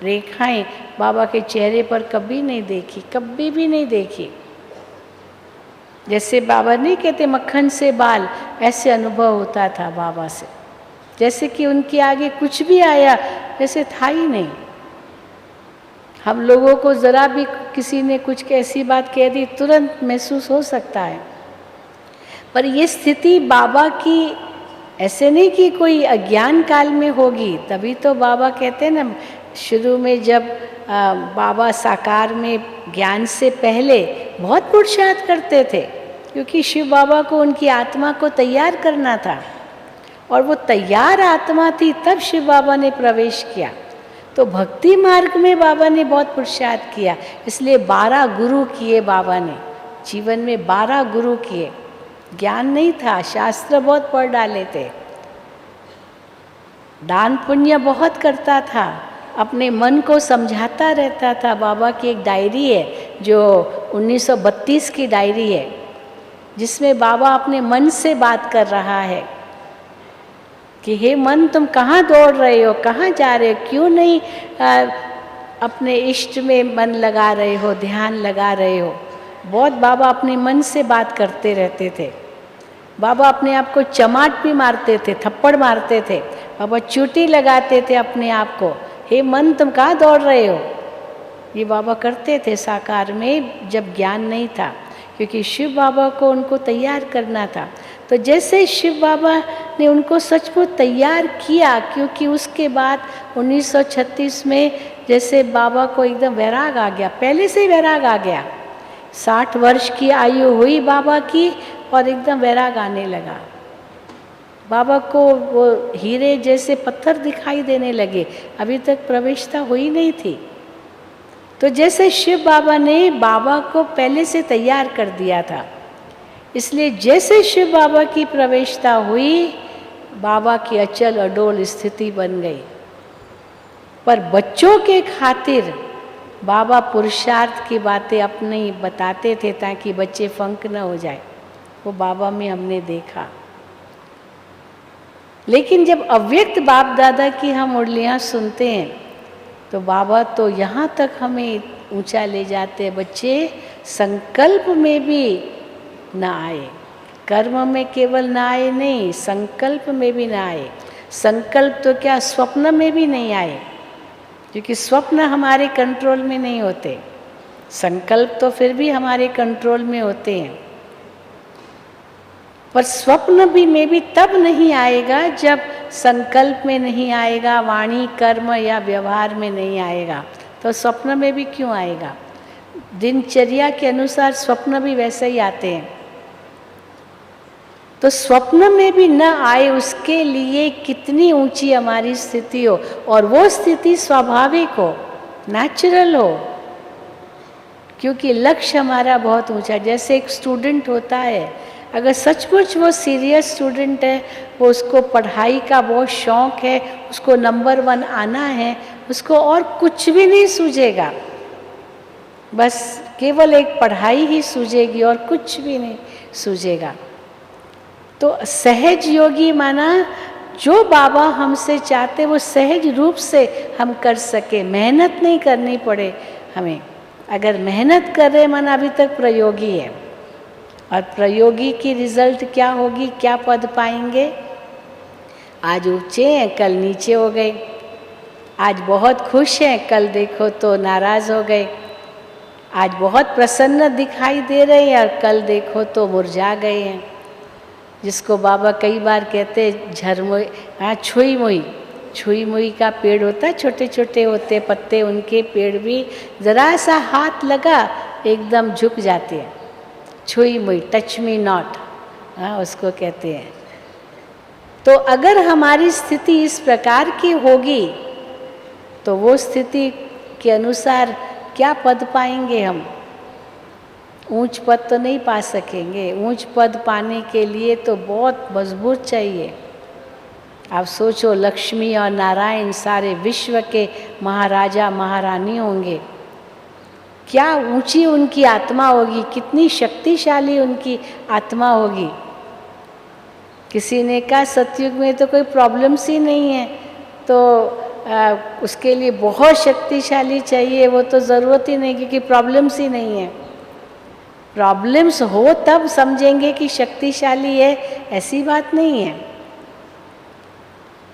रेखाएं बाबा के चेहरे पर कभी नहीं देखी, कभी भी नहीं देखी। जैसे बाबा नहीं कहते मक्खन से बाल, ऐसे अनुभव होता था बाबा से, जैसे कि उनके आगे कुछ भी आया जैसे था ही नहीं। हम लोगों को ज़रा भी किसी ने कुछ ऐसी बात कह दी तुरंत महसूस हो सकता है, पर ये स्थिति बाबा की ऐसे नहीं कि कोई अज्ञान काल में होगी। तभी तो बाबा कहते हैं ना, शुरू में जब बाबा साकार में ज्ञान से पहले बहुत पुरुषार्थ करते थे, क्योंकि शिव बाबा को उनकी आत्मा को तैयार करना था, और वो तैयार आत्मा थी तब शिव बाबा ने प्रवेश किया। तो भक्ति मार्ग में बाबा ने बहुत पुरुषार्थ किया, इसलिए 12 गुरु किए बाबा ने, जीवन में 12 गुरु किए। ज्ञान नहीं था, शास्त्र बहुत पढ़ डाले थे, दान पुण्य बहुत करता था, अपने मन को समझाता रहता था। बाबा की एक डायरी है जो 1932 की डायरी है, जिसमें बाबा अपने मन से बात कर रहा है कि हे मन, तुम कहाँ दौड़ रहे हो, कहाँ जा रहे हो, क्यों नहीं अपने इष्ट में मन लगा रहे हो, ध्यान लगा रहे हो। बहुत बाबा अपने मन से बात करते रहते थे। बाबा अपने आप को चमाट भी मारते थे, थप्पड़ मारते थे, बाबा चोटी लगाते थे अपने आप को, हे मन तुम कहाँ दौड़ रहे हो। ये बाबा करते थे साकार में जब ज्ञान नहीं था, क्योंकि शिव बाबा को उनको तैयार करना था। तो जैसे शिव बाबा ने उनको सचमुच तैयार किया, क्योंकि उसके बाद 1936 में जैसे बाबा को एकदम वैराग आ गया, पहले से ही वैराग आ गया। 60 वर्ष की आयु हुई बाबा की और एकदम वैराग आने लगा। बाबा को वो हीरे जैसे पत्थर दिखाई देने लगे, अभी तक प्रवेशता हुई नहीं थी। तो जैसे शिव बाबा ने बाबा को पहले से तैयार कर दिया था, इसलिए जैसे शिव बाबा की प्रवेशता हुई, बाबा की अचल अडोल स्थिति बन गई। पर बच्चों के खातिर बाबा पुरुषार्थ की बातें अपने बताते थे ताकि बच्चे फंक न हो जाए। वो बाबा में हमने देखा। लेकिन जब अव्यक्त बाप दादा की हम मुरलियाँ सुनते हैं तो बाबा तो यहाँ तक हमें ऊंचा ले जाते हैं, बच्चे संकल्प में भी ना आए, कर्म में केवल ना आए नहीं, संकल्प में भी ना आए। संकल्प तो क्या, स्वप्न में भी नहीं आए, क्योंकि स्वप्न हमारे कंट्रोल में नहीं होते। संकल्प तो फिर भी हमारे कंट्रोल में होते हैं, पर स्वप्न भी में भी तब नहीं आएगा जब संकल्प में नहीं आएगा, वाणी कर्म या व्यवहार में नहीं आएगा। तो स्वप्न में भी क्यों आएगा? दिनचर्या के अनुसार स्वप्न भी वैसे ही आते हैं। तो स्वप्न में भी न आए, उसके लिए कितनी ऊंची हमारी स्थिति हो, और वो स्थिति स्वाभाविक हो, नेचुरल हो, क्योंकि लक्ष्य हमारा बहुत ऊंचा। जैसे एक स्टूडेंट होता है, अगर सचमुच वो सीरियस स्टूडेंट है, वो उसको पढ़ाई का बहुत शौक़ है, उसको नंबर 1 आना है, उसको और कुछ भी नहीं सूझेगा, बस केवल एक पढ़ाई ही सूझेगी और कुछ भी नहीं सूझेगा। तो सहज योगी माना जो बाबा हमसे चाहते वो सहज रूप से हम कर सके, मेहनत नहीं करनी पड़े हमें। अगर मेहनत कर रहे माना अभी तक प्रयोगी है, और प्रयोगी की रिजल्ट क्या होगी, क्या पद पाएंगे? आज ऊंचे हैं, कल नीचे हो गए। आज बहुत खुश हैं, कल देखो तो नाराज हो गए। आज बहुत प्रसन्न दिखाई दे रहे हैं, और कल देखो तो मुरझा गए हैं। जिसको बाबा कई बार कहते झरमोई, छुई मुई, छुई मुई का पेड़ होता है, छोटे छोटे होते पत्ते, उनके पेड़ भी जरा सा हाथ लगा एकदम झुक जाते हैं। छुई मुई, टच मी नॉट, उसको कहते हैं। तो अगर हमारी स्थिति इस प्रकार की होगी तो वो स्थिति के अनुसार क्या पद पाएंगे हम? ऊंच पद तो नहीं पा सकेंगे। ऊंच पद पाने के लिए तो बहुत मजबूत चाहिए। आप सोचो, लक्ष्मी और नारायण सारे विश्व के महाराजा महारानी होंगे, क्या ऊंची उनकी आत्मा होगी, कितनी शक्तिशाली उनकी आत्मा होगी। किसी ने कहा सतयुग में तो कोई प्रॉब्लम्स ही नहीं है, तो उसके लिए बहुत शक्तिशाली चाहिए, वो तो ज़रूरत ही नहीं, क्योंकि प्रॉब्लम्स ही नहीं है। प्रॉब्लम्स हो तब समझेंगे कि शक्तिशाली है, ऐसी बात नहीं है।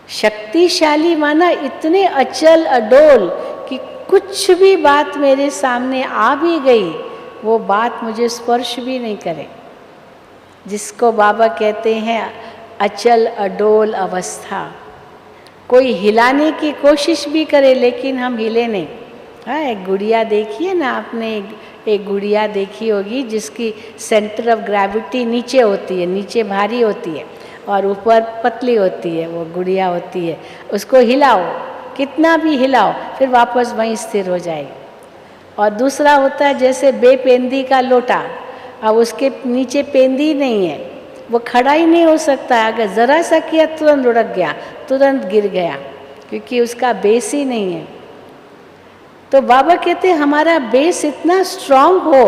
शक्तिशाली माना इतने अचल अडोल कि कुछ भी बात मेरे सामने आ भी गई, वो बात मुझे स्पर्श भी नहीं करे, जिसको बाबा कहते हैं अचल अडोल अवस्था। कोई हिलाने की कोशिश भी करे लेकिन हम हिले नहीं। हाँ, एक गुड़िया देखी है ना आपने, एक गुड़िया देखी होगी जिसकी सेंटर ऑफ ग्रेविटी नीचे होती है, नीचे भारी होती है और ऊपर पतली होती है, वो गुड़िया होती है। उसको हिलाओ, कितना भी हिलाओ, फिर वापस वहीं स्थिर हो जाएगी। और दूसरा होता है जैसे बेपेंदी का लोटा, अब उसके नीचे पेंदी नहीं है, वो खड़ा ही नहीं हो सकता है। अगर ज़रा सा किया तुरंत लुढ़क गया, तुरंत गिर गया, क्योंकि उसका बेस ही नहीं है। तो बाबा कहते हैं हमारा बेस इतना स्ट्रांग हो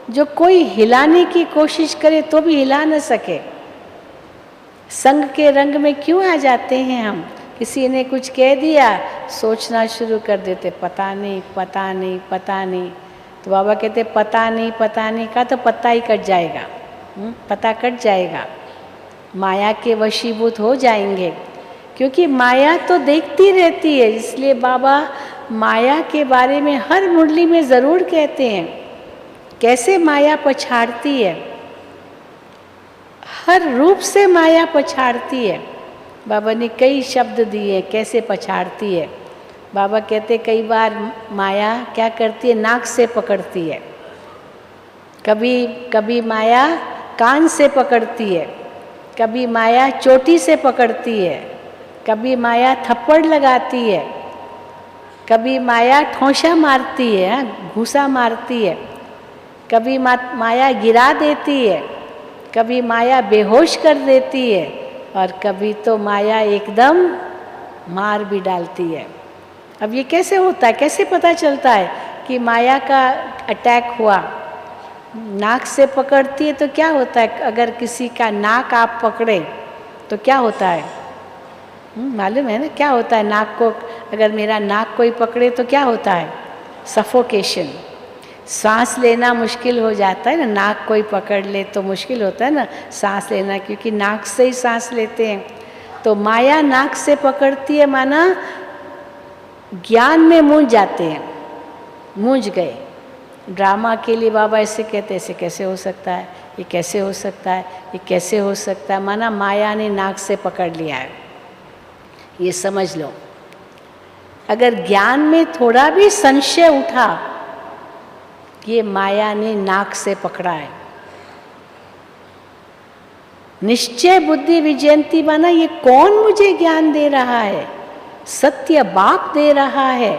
जो कोई हिलाने की कोशिश करे तो भी हिला न सके। संग के रंग में क्यों आ जाते हैं हम? किसी ने कुछ कह दिया, सोचना शुरू कर देते, पता नहीं पता नहीं पता नहीं। तो बाबा कहते पता नहीं का तो पता ही कट जाएगा, पता कट जाएगा, माया के वशीभूत हो जाएंगे। क्योंकि माया तो देखती रहती है, इसलिए बाबा माया के बारे में हर मुरली में ज़रूर कहते हैं कैसे माया पछाड़ती है, हर रूप से माया पछाड़ती है। बाबा ने कई शब्द दिए कैसे पछाड़ती है। बाबा कहते कई बार माया क्या करती है, नाक से पकड़ती है, कभी माया कान से पकड़ती है, कभी माया चोटी से पकड़ती है, कभी माया थप्पड़ लगाती है, कभी माया ठोंसा मारती है, घूसा मारती है, कभी माया गिरा देती है, कभी माया बेहोश कर देती है, और कभी तो माया एकदम मार भी डालती है। अब ये कैसे होता है, कैसे पता चलता है कि माया का अटैक हुआ? नाक से पकड़ती है तो क्या होता है, अगर किसी का नाक आप पकड़े तो क्या होता है, मालूम है ना क्या होता है? नाक को अगर मेरा नाक कोई पकड़े तो क्या होता है? सफोकेशन। सांस लेना मुश्किल हो जाता है ना, नाक कोई पकड़ ले तो मुश्किल होता है ना सांस लेना, क्योंकि नाक से ही सांस लेते हैं। तो माया नाक से पकड़ती है, माना ज्ञान में मूंझ जाते हैं, मूंझ गए। ड्रामा के लिए बाबा ऐसे कहते हैं, ऐसे कैसे हो सकता है, ये कैसे हो सकता है, ये कैसे हो सकता है, माना माया ने नाक से पकड़ लिया है। ये समझ लो, अगर ज्ञान में थोड़ा भी संशय उठा, ये माया ने नाक से पकड़ा है। निश्चय बुद्धि विजयंती, माना ये कौन मुझे ज्ञान दे रहा है? सत्य बाप दे रहा है,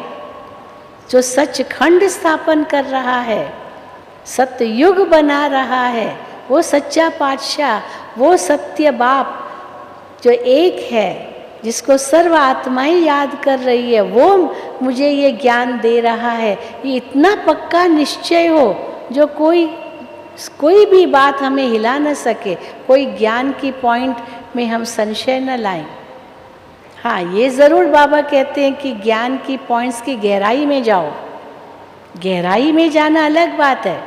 जो सचखंड स्थापन कर रहा है, सत्य युग बना रहा है, वो सच्चा पातशाह, वो सत्य बाप जो एक है, जिसको सर्व आत्माएं याद कर रही है, वो मुझे ये ज्ञान दे रहा है। ये इतना पक्का निश्चय हो जो कोई भी बात हमें हिला न सके, कोई ज्ञान की पॉइंट में हम संशय न लाएं। हाँ, ये ज़रूर बाबा कहते हैं कि ज्ञान की पॉइंट्स की गहराई में जाओ। गहराई में जाना अलग बात है,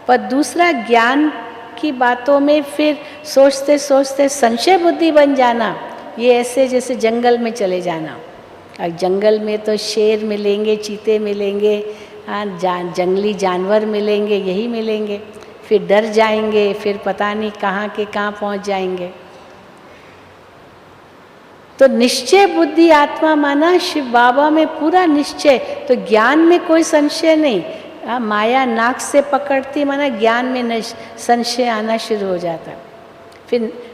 पर दूसरा ज्ञान की बातों में फिर सोचते सोचते संशय बुद्धि बन जाना, ये ऐसे जैसे जंगल में चले जाना। और जंगल में तो शेर मिलेंगे, चीते मिलेंगे, जंगली जानवर मिलेंगे, यही मिलेंगे। फिर डर जाएंगे, फिर पता नहीं कहाँ के कहाँ पहुँच जाएंगे। तो निश्चय बुद्धि आत्मा, माना शिव बाबा में पूरा निश्चय, तो ज्ञान में कोई संशय नहीं। माया नाक से पकड़ती, माना ज्ञान में संशय आना शुरू हो जाता।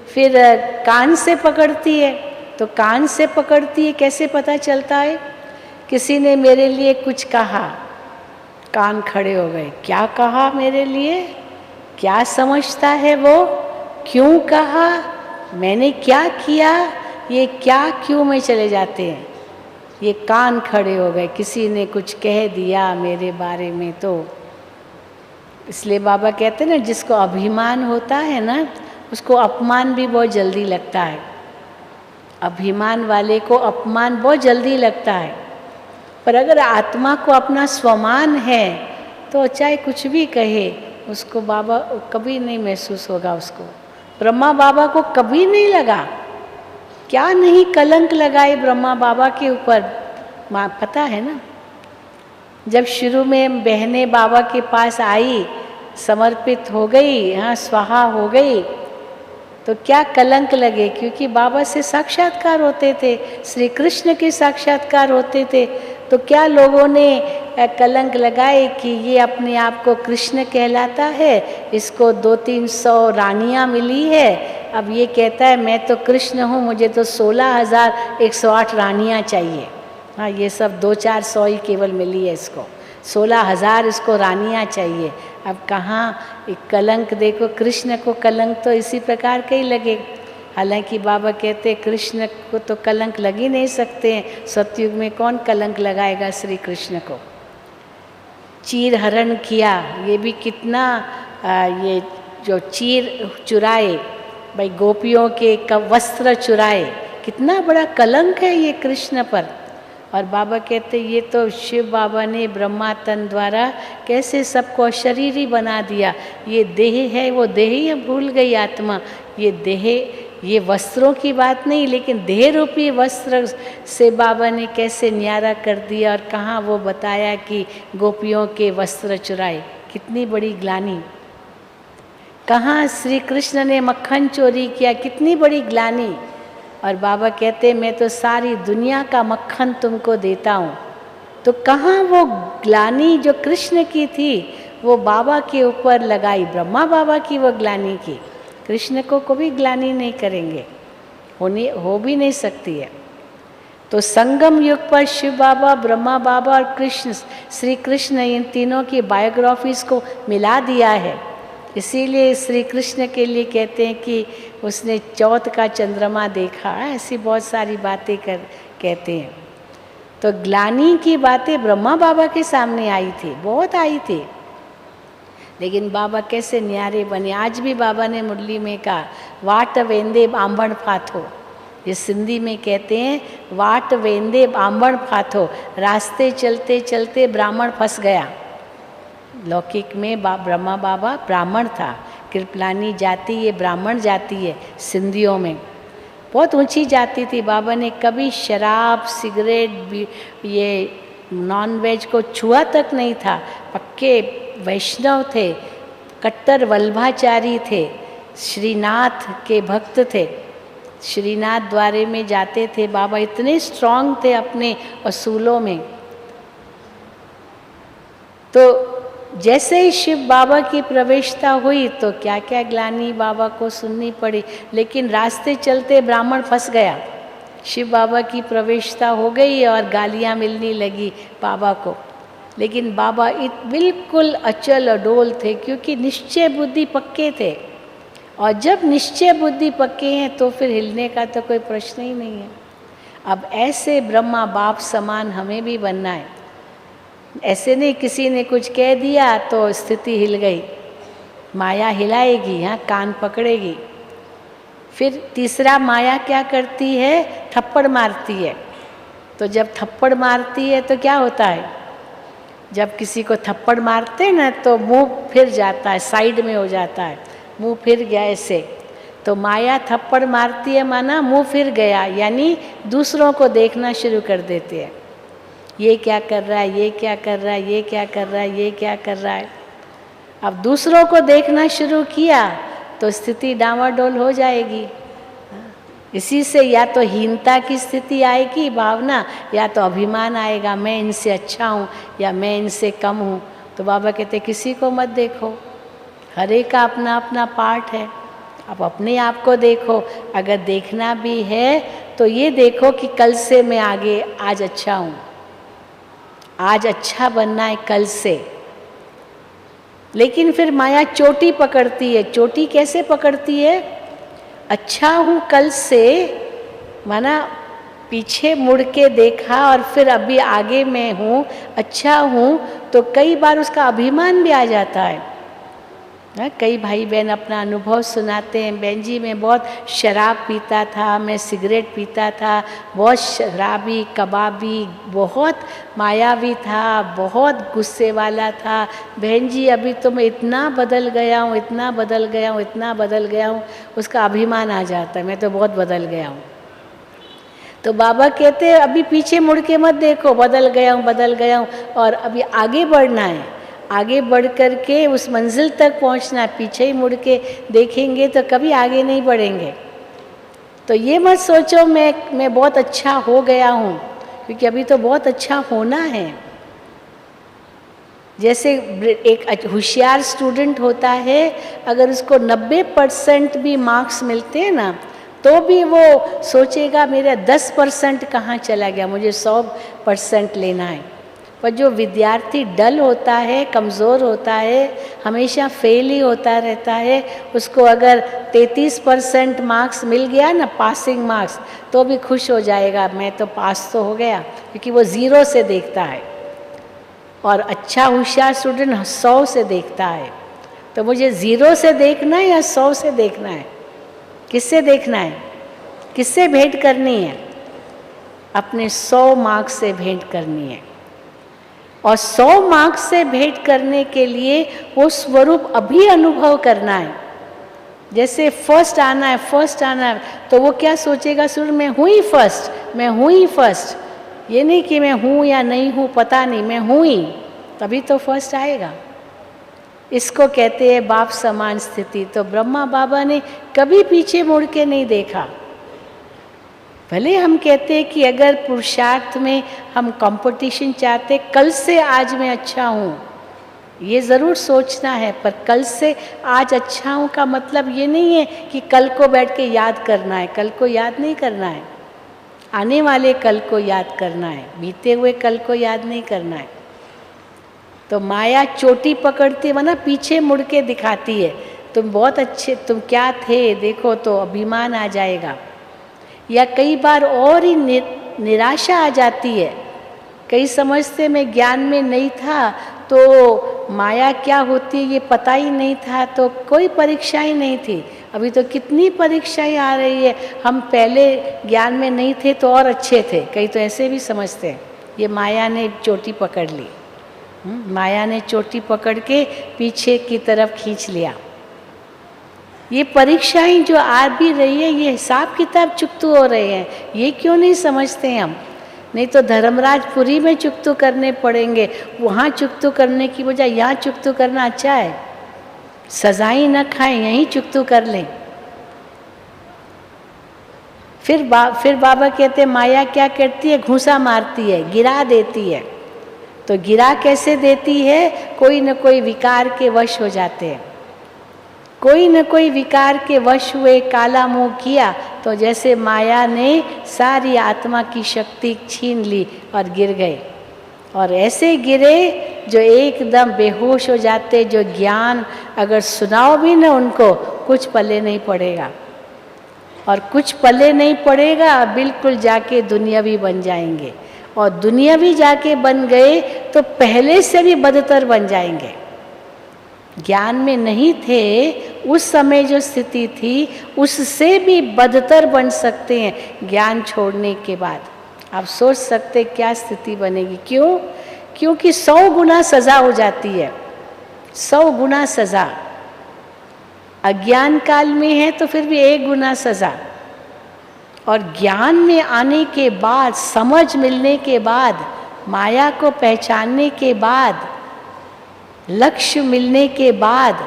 फिर कान से पकड़ती है, तो कान से पकड़ती है, कैसे पता चलता है? किसी ने मेरे लिए कुछ कहा, कान खड़े हो गए, क्या कहा मेरे लिए, क्या समझता है वो, क्यों कहा, मैंने क्या किया, ये क्या क्यों में चले जाते हैं। ये कान खड़े हो गए, किसी ने कुछ कह दिया मेरे बारे में। तो इसलिए बाबा कहते हैं ना, जिसको अभिमान होता है ना, उसको अपमान भी बहुत जल्दी लगता है। अभिमान वाले को अपमान बहुत जल्दी लगता है। पर अगर आत्मा को अपना स्वमान है, तो चाहे कुछ भी कहे, उसको बाबा कभी नहीं महसूस होगा। उसको ब्रह्मा बाबा को कभी नहीं लगा, क्या नहीं कलंक लगाए ब्रह्मा बाबा के ऊपर, पता है ना। जब शुरू में बहनें बाबा के पास आई, समर्पित हो गई, हाँ स्वाहा हो गई, तो क्या कलंक लगे, क्योंकि बाबा से साक्षात्कार होते थे, श्री कृष्ण के साक्षात्कार होते थे। तो क्या लोगों ने कलंक लगाए कि ये अपने आप को कृष्ण कहलाता है, इसको 200-300 रानियां मिली है, अब ये कहता है मैं तो कृष्ण हूँ, मुझे तो 16,108 रानियां चाहिए। हाँ, ये सब 200-400 ही केवल मिली है इसको, 16,000 इसको रानियां चाहिए। अब कहाँ एक कलंक, देखो कृष्ण को कलंक तो इसी प्रकार के ही लगे। हालांकि बाबा कहते कृष्ण को तो कलंक लग ही नहीं सकते हैं, सतयुग में कौन कलंक लगाएगा श्री कृष्ण को। चीर हरण किया, ये भी कितना ये जो चीर चुराए, भाई गोपियों के वस्त्र चुराए, कितना बड़ा कलंक है ये कृष्ण पर। और बाबा कहते ये तो शिव बाबा ने ब्रह्मा तन द्वारा कैसे सबको शरीरी बना दिया। ये देह है, वो देह ही भूल गई आत्मा। ये देह, ये वस्त्रों की बात नहीं, लेकिन देह रूपी वस्त्र से बाबा ने कैसे न्यारा कर दिया। और कहाँ वो बताया कि गोपियों के वस्त्र चुराए, कितनी बड़ी ग्लानि। कहाँ श्री कृष्ण ने मक्खन चोरी किया, कितनी बड़ी ग्लानि। और बाबा कहते मैं तो सारी दुनिया का मक्खन तुमको देता हूँ। तो कहाँ वो ग्लानि जो कृष्ण की थी, वो बाबा के ऊपर लगाई, ब्रह्मा बाबा की वो ग्लानि की। कृष्ण को कभी ग्लानि नहीं करेंगे, हो भी नहीं सकती है। तो संगम युग पर शिव बाबा, ब्रह्मा बाबा और कृष्ण, श्री कृष्ण, इन तीनों की बायोग्राफीज को मिला दिया है। इसीलिए श्री कृष्ण के लिए कहते हैं कि उसने चौथ का चंद्रमा देखा, ऐसी बहुत सारी बातें कहते हैं। तो ग्लानि की बातें ब्रह्मा बाबा के सामने आई थी, बहुत आई थी, लेकिन बाबा कैसे न्यारे बने। आज भी बाबा ने मुरली में कहा, वाट वेंदे बांबण फाथो, ये सिंधी में कहते हैं, वाट वेंदे बांबण फाथो, रास्ते चलते चलते ब्राह्मण फंस गया। लौकिक में ब्रह्मा बाबा ब्राह्मण था, कृपलानी जाति ये ब्राह्मण जाति है, सिंधियों में बहुत ऊंची जाति थी। बाबा ने कभी शराब सिगरेट ये नॉन वेज को छुआ तक नहीं था। पक्के वैष्णव थे, कट्टर वल्लभाचारी थे, श्रीनाथ के भक्त थे, श्रीनाथ द्वारे में जाते थे। बाबा इतने स्ट्रांग थे अपने असूलों में। तो जैसे ही शिव बाबा की प्रवेशता हुई तो क्या क्या ग्लानि बाबा को सुननी पड़ी, लेकिन रास्ते चलते ब्राह्मण फंस गया। शिव बाबा की प्रवेशता हो गई और गालियाँ मिलने लगी बाबा को, लेकिन बाबा बिल्कुल अचल अडोल थे, क्योंकि निश्चय बुद्धि पक्के थे। और जब निश्चय बुद्धि पक्के हैं तो फिर हिलने का तो कोई प्रश्न ही नहीं है। अब ऐसे ब्रह्मा बाप समान हमें भी बनना है। ऐसे नहीं किसी ने कुछ कह दिया तो स्थिति हिल गई, माया हिलाएगी, हाँ कान पकड़ेगी। फिर तीसरा माया क्या करती है, थप्पड़ मारती है। तो जब थप्पड़ मारती है तो क्या होता है, जब किसी को थप्पड़ मारते हैं ना तो मुंह फिर जाता है, साइड में हो जाता है, मुंह फिर गया ऐसे। तो माया थप्पड़ मारती है माना मुंह फिर गया, यानी दूसरों को देखना शुरू कर देते हैं। ये क्या कर रहा है, ये क्या कर रहा है, ये क्या कर रहा है, ये क्या कर रहा है। अब दूसरों को देखना शुरू किया तो स्थिति डामाडोल हो जाएगी। इसी से या तो हीनता की स्थिति आएगी भावना, या तो अभिमान आएगा, मैं इनसे अच्छा हूँ या मैं इनसे कम हूँ। तो बाबा कहते किसी को मत देखो, हर एक का अपना अपना पार्ट है। आप अपने आप को देखो। अगर देखना भी है तो ये देखो कि कल से मैं आगे आज अच्छा हूँ, आज अच्छा बनना है कल से। लेकिन फिर माया चोटी पकड़ती है। चोटी कैसे पकड़ती है, अच्छा हूँ कल से माना पीछे मुड़ के देखा और फिर अभी आगे मैं हूँ, अच्छा हूँ, तो कई बार उसका अभिमान भी आ जाता है। कई भाई बहन अपना अनुभव सुनाते हैं, बहन जी मैं बहुत शराब पीता था, मैं सिगरेट पीता था, बहुत शराबी कबाबी, बहुत मायावी था, बहुत गुस्से वाला था। बहन जी अभी तो मैं इतना बदल गया हूँ, इतना बदल गया हूँ, इतना बदल गया हूँ। उसका अभिमान आ जाता है, मैं तो बहुत बदल गया हूँ। तो बाबा कहते हैं अभी पीछे मुड़ के मत देखो, बदल गया हूँ, बदल गया हूँ, और अभी आगे बढ़ना है। आगे बढ़ कर के उस मंजिल तक पहुंचना है। पीछे ही मुड़ के देखेंगे तो कभी आगे नहीं बढ़ेंगे। तो ये मत सोचो मैं बहुत अच्छा हो गया हूँ, क्योंकि अभी तो बहुत अच्छा होना है। जैसे एक होशियार स्टूडेंट होता है, अगर उसको 90% भी मार्क्स मिलते हैं ना, तो भी वो सोचेगा मेरा 10% कहाँ चला गया, मुझे 100% लेना है। पर जो विद्यार्थी डल होता है, कमज़ोर होता है, हमेशा फेल ही होता रहता है, उसको अगर 33% मार्क्स मिल गया ना, पासिंग मार्क्स, तो भी खुश हो जाएगा, मैं तो पास तो हो गया, क्योंकि वो 0 से देखता है। और अच्छा होशियार स्टूडेंट 100 से देखता है। तो मुझे 0 से देखना है या 100 से देखना है, किससे देखना है, किससे भेंट करनी है? अपने 100 मार्क्स से भेंट करनी है। और 100 मार्क्स से भेंट करने के लिए वो स्वरूप अभी अनुभव करना है। जैसे फर्स्ट आना है, फर्स्ट आना है, तो वो क्या सोचेगा, सुन मैं हूँ ही फर्स्ट, मैं हूँ ही फर्स्ट। ये नहीं कि मैं हूँ या नहीं हूँ पता नहीं, मैं हूँ ही, तभी तो फर्स्ट आएगा। इसको कहते हैं बाप समान स्थिति। तो ब्रह्मा बाबा ने कभी पीछे मुड़ के नहीं देखा। भले हम कहते हैं कि अगर पुरुषार्थ में हम कंपटीशन चाहते, कल से आज मैं अच्छा हूँ, ये ज़रूर सोचना है। पर कल से आज अच्छा हूँ का मतलब ये नहीं है कि कल को बैठ के याद करना है। कल को याद नहीं करना है, आने वाले कल को याद करना है, बीते हुए कल को याद नहीं करना है। तो माया चोटी पकड़ती है ना, पीछे मुड़ के दिखाती है, तुम बहुत अच्छे, तुम क्या थे देखो, तो अभिमान आ जाएगा। या कई बार और ही निराशा आ जाती है। कई समझते मैं ज्ञान में नहीं था, तो माया क्या होती है ये पता ही नहीं था, तो कोई परीक्षा ही नहीं थी। अभी तो कितनी परीक्षाएं आ रही है, हम पहले ज्ञान में नहीं थे तो और अच्छे थे। कई तो ऐसे भी समझते हैं, ये माया ने चोटी पकड़ ली। माया ने चोटी पकड़ के पीछे की तरफ खींच लिया। ये परीक्षाएं जो आ भी रही है, ये हिसाब किताब चुकतू हो रहे हैं, ये क्यों नहीं समझते हम? नहीं तो धर्मराजपुरी में चुकतू करने पड़ेंगे, वहाँ चुकतू करने की बजाय यहाँ चुकतू करना अच्छा है। सजाएं न खाएं, यहीं चुकतू कर लें। फिर बाबा कहते हैं माया क्या करती है? घूंसा मारती है, गिरा देती है। तो गिरा कैसे देती है? कोई न कोई विकार के वश हो जाते हैं। कोई न कोई विकार के वश हुए, काला मुंह किया तो जैसे माया ने सारी आत्मा की शक्ति छीन ली और गिर गए। और ऐसे गिरे जो एकदम बेहोश हो जाते, जो ज्ञान अगर सुनाओ भी ना उनको, कुछ पल्ले नहीं पड़ेगा। और कुछ पल्ले नहीं पड़ेगा, बिल्कुल जाके दुनियावी बन जाएंगे। और दुनियावी जाके बन गए तो पहले से भी बदतर बन जाएंगे। ज्ञान में नहीं थे उस समय जो स्थिति थी, उससे भी बदतर बन सकते हैं ज्ञान छोड़ने के बाद। आप सोच सकते क्या स्थिति बनेगी? क्यों? क्योंकि 100 गुना सजा हो जाती है, 100 गुना सजा। अज्ञान काल में है तो फिर भी 1 गुना सजा। और ज्ञान में आने के बाद, समझ मिलने के बाद, माया को पहचानने के बाद, लक्ष्य मिलने के बाद,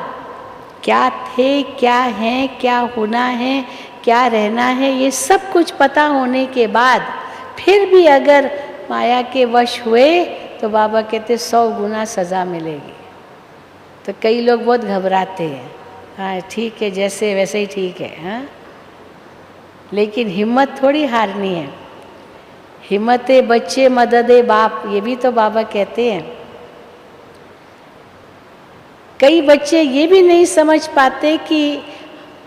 क्या थे, क्या हैं, क्या होना है, क्या रहना है, ये सब कुछ पता होने के बाद फिर भी अगर माया के वश हुए तो बाबा कहते 100 गुना सज़ा मिलेगी। तो कई लोग बहुत घबराते हैं, हाँ ठीक है जैसे वैसे ही ठीक है, हाँ। लेकिन हिम्मत थोड़ी हारनी है। हिम्मते बच्चे मददे बाप, ये भी तो बाबा कहते हैं। कई बच्चे ये भी नहीं समझ पाते कि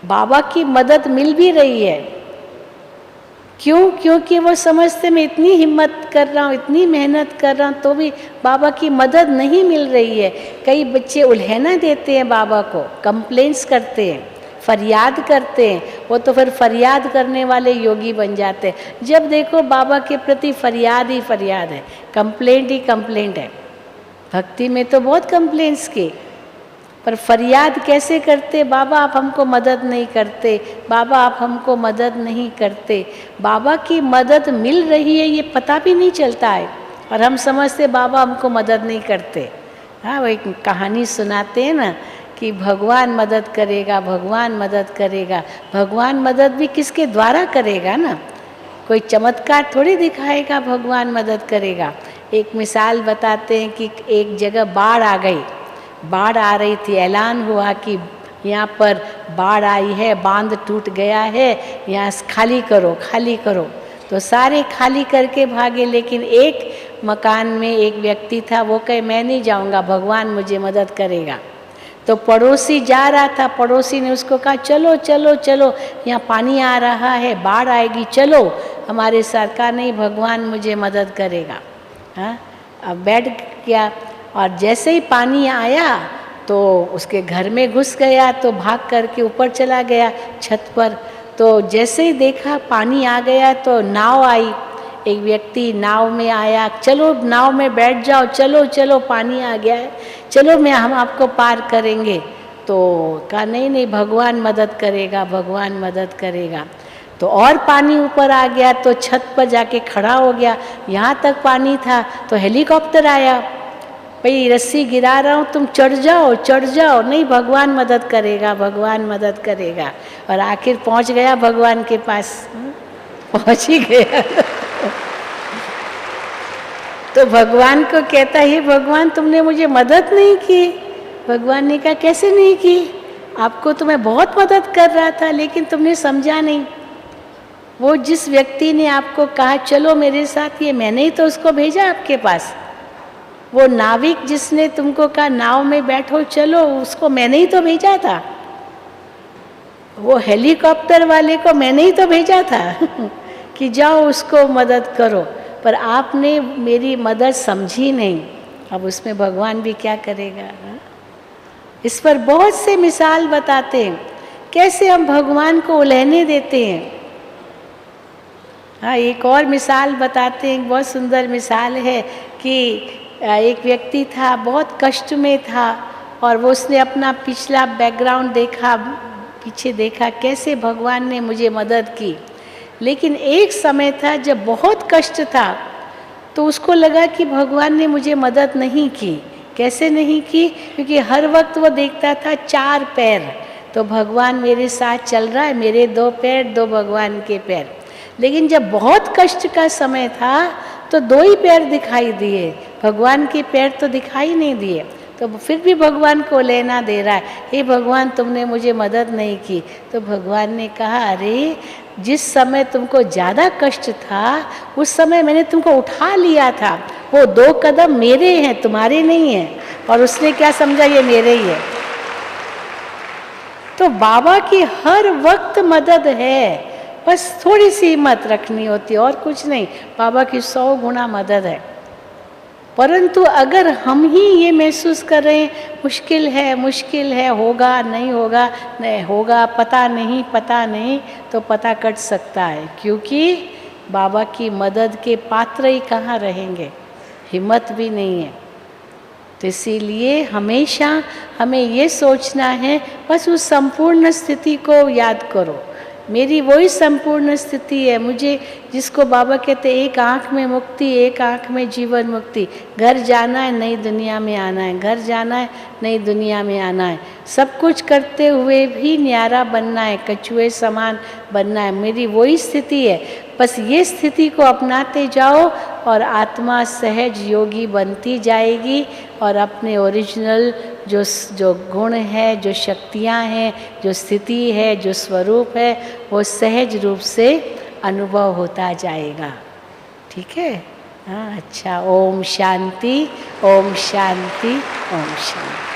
बाबा की मदद मिल भी रही है। क्यों? क्योंकि वो समझते मैं इतनी हिम्मत कर रहा हूँ, इतनी मेहनत कर रहा हूँ, तो भी बाबा की मदद नहीं मिल रही है। कई बच्चे उल्हेना देते हैं बाबा को, कंप्लेंट्स करते हैं, फरियाद करते हैं। वो तो फिर फरियाद करने वाले योगी बन जाते हैं। जब देखो बाबा के प्रति फरियाद ही फरियाद है, कंप्लेंट ही कंप्लेंट है। भक्ति में तो बहुत कंप्लेंट्स की, पर फरियाद कैसे करते? बाबा आप हमको मदद नहीं करते, बाबा आप हमको मदद नहीं करते। बाबा की मदद मिल रही है ये पता भी नहीं चलता है, और हम समझते बाबा हमको मदद नहीं करते। हाँ, वो एक कहानी सुनाते हैं ना कि भगवान मदद करेगा, भगवान मदद करेगा। भगवान मदद भी किसके द्वारा करेगा ना, कोई चमत्कार थोड़ी दिखाएगा भगवान मदद करेगा। एक मिसाल बताते हैं कि एक जगह बाढ़ आ गई, बाढ़ आ रही थी, ऐलान हुआ कि यहाँ पर बाढ़ आई है, बांध टूट गया है, यहाँ खाली करो खाली करो। तो सारे खाली करके भागे, लेकिन एक मकान में एक व्यक्ति था, वो कहे मैं नहीं जाऊँगा, भगवान मुझे मदद करेगा। तो पड़ोसी जा रहा था, पड़ोसी ने उसको कहा चलो चलो चलो, यहाँ पानी आ रहा है, बाढ़ आएगी, चलो हमारे साथ। कहा नहीं, भगवान मुझे मदद करेगा। हाँ, अब बैठ गया, और जैसे ही पानी आया तो उसके घर में घुस गया, तो भाग करके ऊपर चला गया छत पर। तो जैसे ही देखा पानी आ गया तो नाव आई, एक व्यक्ति नाव में आया, चलो नाव में बैठ जाओ, चलो चलो पानी आ गया है, चलो हम आपको पार करेंगे। तो कहा नहीं नहीं, भगवान मदद करेगा, भगवान मदद करेगा। तो और पानी ऊपर आ गया, तो छत पर जाके खड़ा हो गया। यहाँ तक पानी था तो हेलीकॉप्टर आया, भाई रस्सी गिरा रहा हूँ, तुम चढ़ जाओ चढ़ जाओ। नहीं, भगवान मदद करेगा, भगवान मदद करेगा। और आखिर पहुँच गया भगवान के पास, पहुँच ही गया। तो भगवान को कहता है भगवान तुमने मुझे मदद नहीं की। भगवान ने कहा कैसे नहीं की, आपको तो मैं बहुत मदद कर रहा था, लेकिन तुमने समझा नहीं। वो जिस व्यक्ति ने आपको कहा चलो मेरे साथ, ये मैंने ही तो उसको भेजा आपके पास। वो नाविक जिसने तुमको कहा नाव में बैठो चलो, उसको मैंने ही तो भेजा था। वो हेलीकॉप्टर वाले को मैंने ही तो भेजा था कि जाओ उसको मदद करो, पर आपने मेरी मदद समझी नहीं। अब उसमें भगवान भी क्या करेगा। इस पर बहुत से मिसाल बताते हैं कैसे हम भगवान को उलहने देते हैं। हाँ, एक और मिसाल बताते हैं, बहुत सुंदर मिसाल है कि एक व्यक्ति था, बहुत कष्ट में था, और वो उसने अपना पिछला बैकग्राउंड देखा, पीछे देखा कैसे भगवान ने मुझे मदद की। लेकिन एक समय था जब बहुत कष्ट था, तो उसको लगा कि भगवान ने मुझे मदद नहीं की। कैसे नहीं की? क्योंकि हर वक्त वो देखता था 4 पैर, तो भगवान मेरे साथ चल रहा है, मेरे 2 पैर, 2 भगवान के पैर। लेकिन जब बहुत कष्ट का समय था तो 2 ही पैर दिखाई दिए, भगवान के पैर तो दिखाई नहीं दिए। तो फिर भी भगवान को लेना दे रहा है, हे भगवान तुमने मुझे मदद नहीं की। तो भगवान ने कहा, अरे जिस समय तुमको ज़्यादा कष्ट था उस समय मैंने तुमको उठा लिया था, वो 2 कदम मेरे हैं, तुम्हारे नहीं हैं। और उसने क्या समझा, ये मेरे ही है। तो बाबा की हर वक्त मदद है, बस थोड़ी सी हिम्मत रखनी होती है, और कुछ नहीं। बाबा की 100 गुना मदद है। परंतु अगर हम ही ये महसूस कर रहे हैं मुश्किल है, होगा नहीं होगा, नहीं होगा, पता नहीं, तो पता कट सकता है। क्योंकि बाबा की मदद के पात्र ही कहाँ रहेंगे, हिम्मत भी नहीं है। तो इसीलिए हमेशा हमें ये सोचना है, बस उस संपूर्ण स्थिति को याद करो। मेरी वही संपूर्ण स्थिति है, मुझे जिसको बाबा कहते एक आँख में मुक्ति, एक आँख में जीवन मुक्ति। घर जाना है, नई दुनिया में आना है, घर जाना है, नई दुनिया में आना है। सब कुछ करते हुए भी न्यारा बनना है, कछुए समान बनना है। मेरी वही स्थिति है। बस ये स्थिति को अपनाते जाओ और आत्मा सहज योगी बनती जाएगी, और अपने ओरिजिनल जो गुण है, जो शक्तियाँ हैं, जो स्थिति है, जो स्वरूप है, वो सहज रूप से अनुभव होता जाएगा। ठीक है? हाँ, अच्छा। ओम शांति, ओम शांति, ओम शांति।